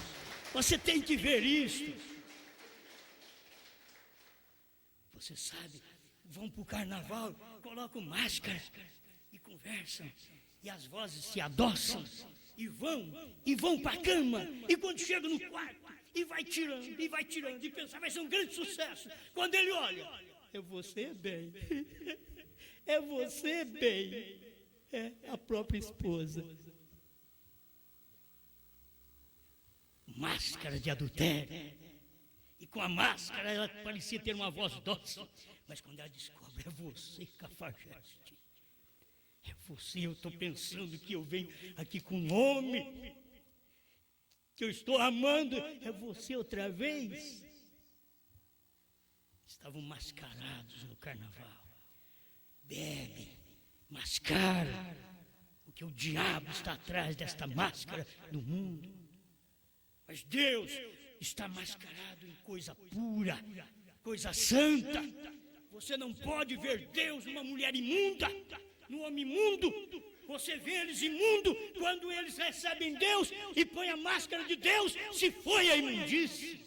você tem que ver isso. Você sabe, vão para o carnaval, colocam máscara e conversam, e as vozes se adoçam, e vão para a cama, e quando chega no quarto, e vai tirando, e pensa, vai ser um grande sucesso. Quando ele olha, é você, bem. É você, bem. É a própria esposa. Máscara de adultério. E com a máscara ela parecia ter uma voz dócil. Mas quando ela descobre, é você, cafajeste. É você, eu estou pensando que eu venho aqui com um homem, que eu estou amando. É você outra vez. Estavam mascarados no carnaval. Bebe, mascara, porque o diabo está atrás desta máscara do mundo. Mas Deus está mascarado em coisa pura, coisa santa. Você não pode ver Deus numa mulher imunda, num homem imundo. Você vê eles imundos quando eles recebem Deus e põem a máscara de Deus, se foi a imundície.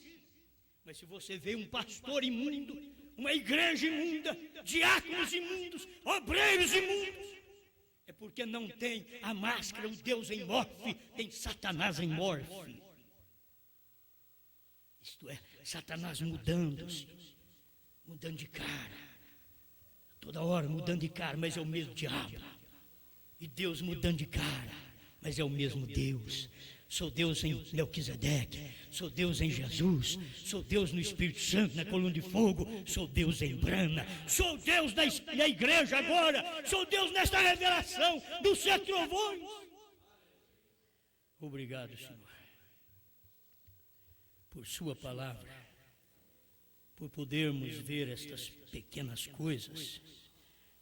Mas se você vê um pastor imundo, uma igreja imunda, diáconos imundos, obreiros imundos, é porque não tem a máscara, o Deus em morfe, tem Satanás em morfe. Isto é, Satanás mudando-se, mudando de cara, toda hora mudando de cara, mas é o mesmo diabo. E Deus mudando de cara, mas é o mesmo Deus. Sou Deus em Melquisedeque, sou Deus em Jesus, sou Deus no Espírito Santo, na coluna de fogo, sou Deus em Brana, sou Deus na igreja agora, sou Deus nesta revelação dos 7 trovões. Obrigado, Senhor, por sua palavra, por podermos ver estas pequenas coisas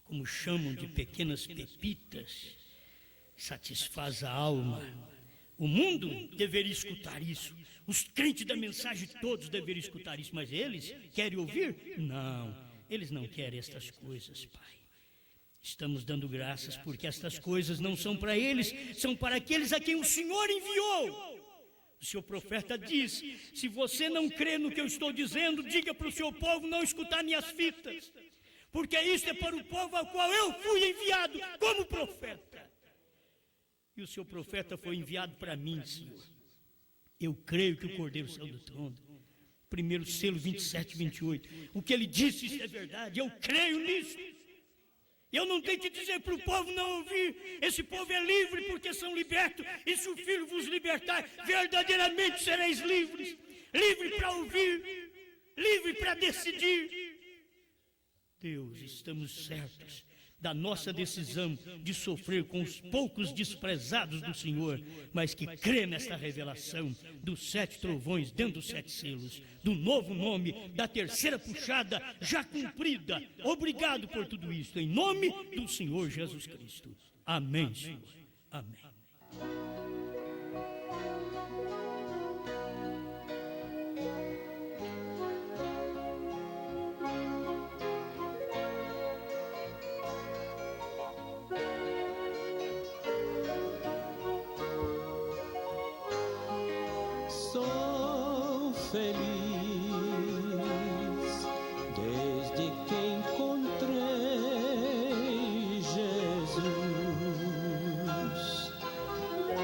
como chamam de pequenas pepitas, satisfaz a alma. O mundo deveria escutar isso. Os crentes da mensagem todos deveriam escutar isso, mas eles querem ouvir? Não, eles não querem estas coisas, Pai. Estamos dando graças porque estas coisas não são para eles, são para aqueles a quem o Senhor enviou. O seu profeta disse: se você não crê no que eu estou dizendo, diga para o seu povo não escutar minhas fitas, porque isto é para o povo ao qual eu fui enviado como profeta. E o seu profeta foi enviado para mim, Senhor. Eu creio que o Cordeiro saiu do trono. Primeiro selo 27, 28. O que ele disse, isso é verdade. Eu creio nisso. Eu não tenho que dizer para o povo não ouvir. Esse povo é livre porque são libertos. E se o Filho vos libertar, verdadeiramente sereis livres. Livre para ouvir, livre para decidir. Deus, estamos certos da nossa decisão de sofrer com os poucos desprezados do Senhor, mas que crê nesta revelação dos 7 trovões dentro dos 7 selos, do novo nome, da terceira puxada já cumprida. Obrigado por tudo isso, em nome do Senhor Jesus Cristo. Amém, Senhor. Amém. Sou feliz desde que encontrei Jesus.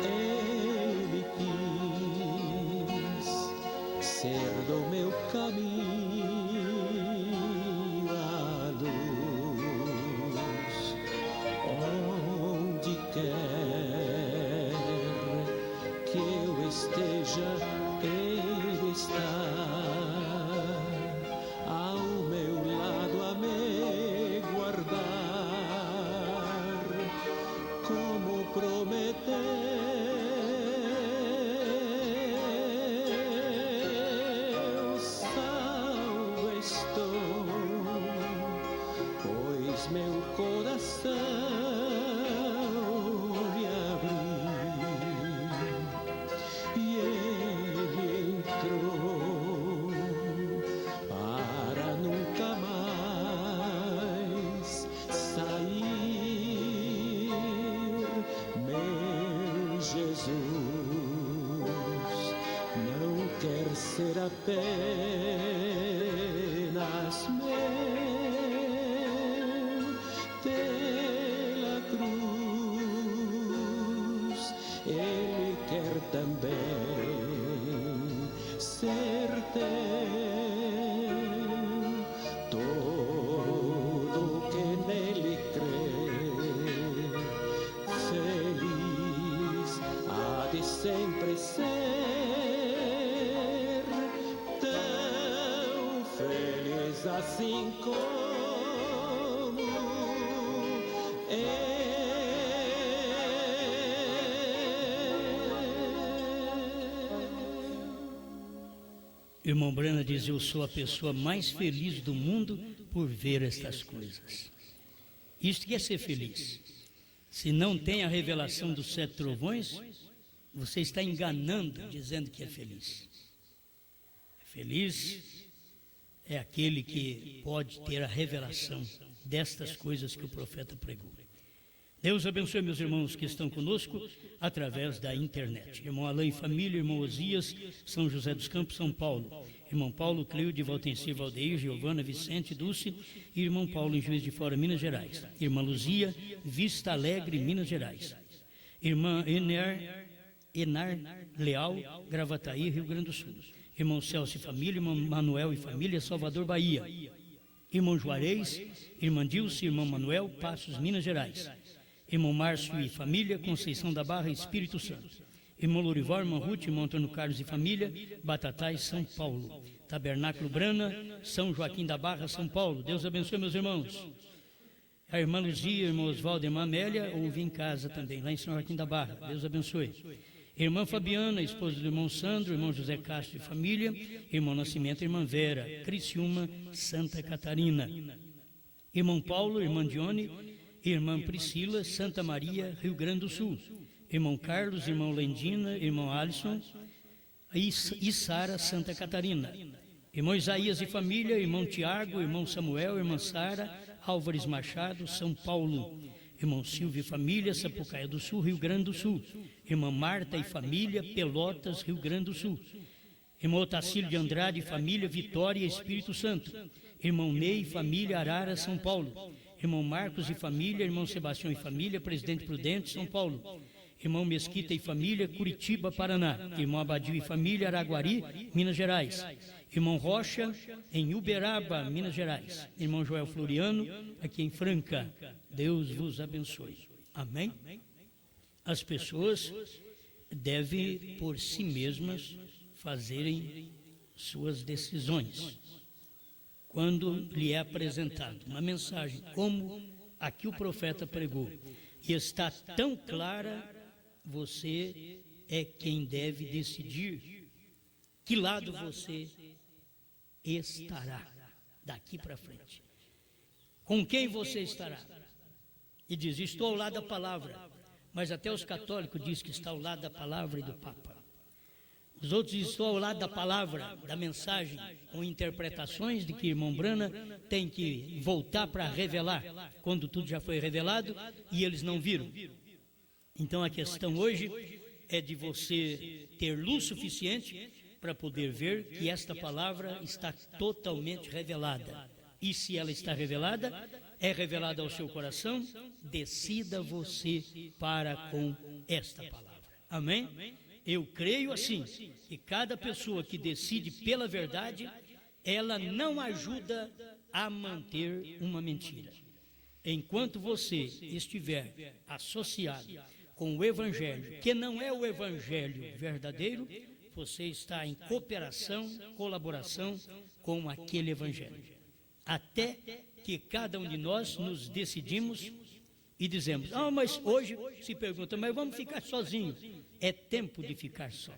Ele quis ser do meu caminho a luz. Onde quer que eu esteja, Ele está ao meu lado a me guardar, como prometeu. Salvo estou, pois meu coração lhe abri. E ele entrou para nunca mais sair. Meu Jesus não quer ser apenas meu. Pela cruz Ele quer também ser teu. Todo que nele crê, feliz há de sempre ser, tão feliz assim como eu. Irmão Brana diz: eu sou a pessoa mais feliz do mundo por ver estas coisas. Isto que é ser feliz. Se não tem a revelação dos 7 trovões, você está enganando, dizendo que é feliz. Feliz é aquele que pode ter a revelação destas coisas que o profeta pregou. Deus abençoe meus irmãos que estão conosco através da internet. Irmão Alain e família, irmão Osias, São José dos Campos, São Paulo. Irmão Paulo, Cleude, Valtencir, Valdeir, Giovana, Vicente, Dulce. E irmão Paulo em Juiz de Fora, Minas Gerais. Irmã Luzia, Vista Alegre, Minas Gerais. Irmã Enar Leal, Gravataí, Rio Grande do Sul. Irmão Celso e família, irmão Manuel e família, Salvador, Bahia. Irmão Juarez, irmã Dilce, irmão Manuel, Passos, Minas Gerais. Irmão Márcio e família, Conceição da Barra, Espírito Santo. Irmão Lorival, irmão Ruth, irmão Antônio Carlos e família, Batatais, São Paulo. Tabernáculo Brana, São Joaquim da Barra, São Paulo. Deus abençoe meus irmãos. A irmã Luzia, irmão Oswaldo e irmã Amélia, ouve em casa também, lá em São Joaquim da Barra. Deus abençoe. Irmã Fabiana, esposa do irmão Sandro, irmão José Castro e família, irmão Nascimento, irmã Vera, Criciúma, Santa Catarina. Irmão Paulo, irmã Dione, irmã Priscila, Santa Maria, Rio Grande do Sul. Irmão Carlos, irmão Lendina, irmão Alisson e Sara, Santa Catarina. Irmão Isaías e família, irmão Tiago, irmão Samuel, irmã Sara, Álvares Machado, São Paulo. Irmão Silvio e família, Sapucaia do Sul, Rio Grande do Sul. Irmã Marta e família, Pelotas, Rio Grande do Sul. Irmão Otacílio de Andrade e família, Vitória, Espírito Santo. Irmão Ney e família, Arara, São Paulo. Irmão Marcos e família, irmão Sebastião e família, Presidente Prudente, São Paulo. Irmão Mesquita e família, Curitiba, Paraná. Irmão Abadio e família, Araguari, Minas Gerais. Irmão Rocha, em Uberaba, Minas Gerais. Irmão Joel Floriano, aqui em Franca. Deus vos abençoe. Amém? As pessoas devem, por si mesmas, fazerem suas decisões. Quando lhe é apresentado uma mensagem como a que o profeta pregou, e está tão clara, você é quem deve decidir que lado você estará daqui para frente. Com quem você estará? E diz, estou ao lado da palavra, mas até os católicos dizem que está ao lado da palavra e do Papa. Os outros dizem, estou ao lado da palavra, da mensagem, com interpretações de que irmão Brana tem que voltar para revelar, quando tudo já foi revelado e eles não viram. Então a questão hoje é de você ter luz suficiente para poder ver que esta palavra está totalmente revelada. E se ela está revelada, é revelada ao seu coração, decida você para com esta palavra. Amém? Eu creio assim, que cada pessoa que decide pela verdade, ela não ajuda a manter uma mentira. Enquanto você estiver associado com o Evangelho, que não é o Evangelho verdadeiro, você está em cooperação, colaboração com aquele Evangelho. Até que cada um de nós nos decidimos e dizemos, mas hoje se pergunta, mas vamos ficar sozinhos. É tempo de ficar só.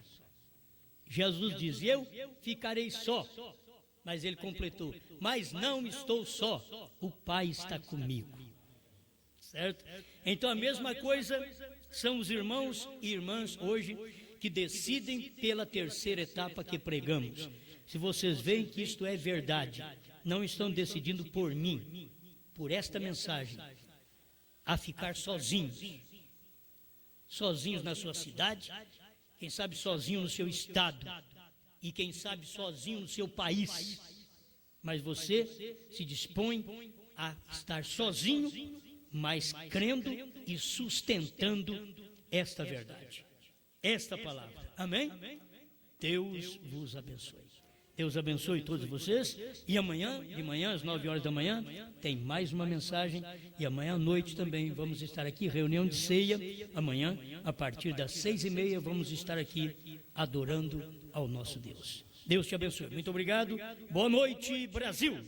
Jesus diz, eu ficarei só. Mas ele completou, mas não estou só, o Pai está comigo. Certo? Então a mesma coisa são os irmãos e irmãs hoje que decidem pela terceira etapa que pregamos. Se vocês veem que isto é verdade, não estão decidindo por mim, por esta mensagem, a ficar sozinhos. Sozinhos na sua cidade, quem sabe sozinho no seu estado, e quem sabe sozinho no seu país. Mas você se dispõe a estar sozinho, mas crendo e sustentando esta verdade, esta palavra. Amém? Deus vos abençoe. Deus abençoe todos vocês. E amanhã, de manhã, às 9 horas da manhã, tem mais uma mensagem. E amanhã à noite também vamos estar aqui, reunião de ceia. Amanhã, a partir das 6h30, vamos estar aqui adorando ao nosso Deus. Deus te abençoe. Muito obrigado. Boa noite, Brasil.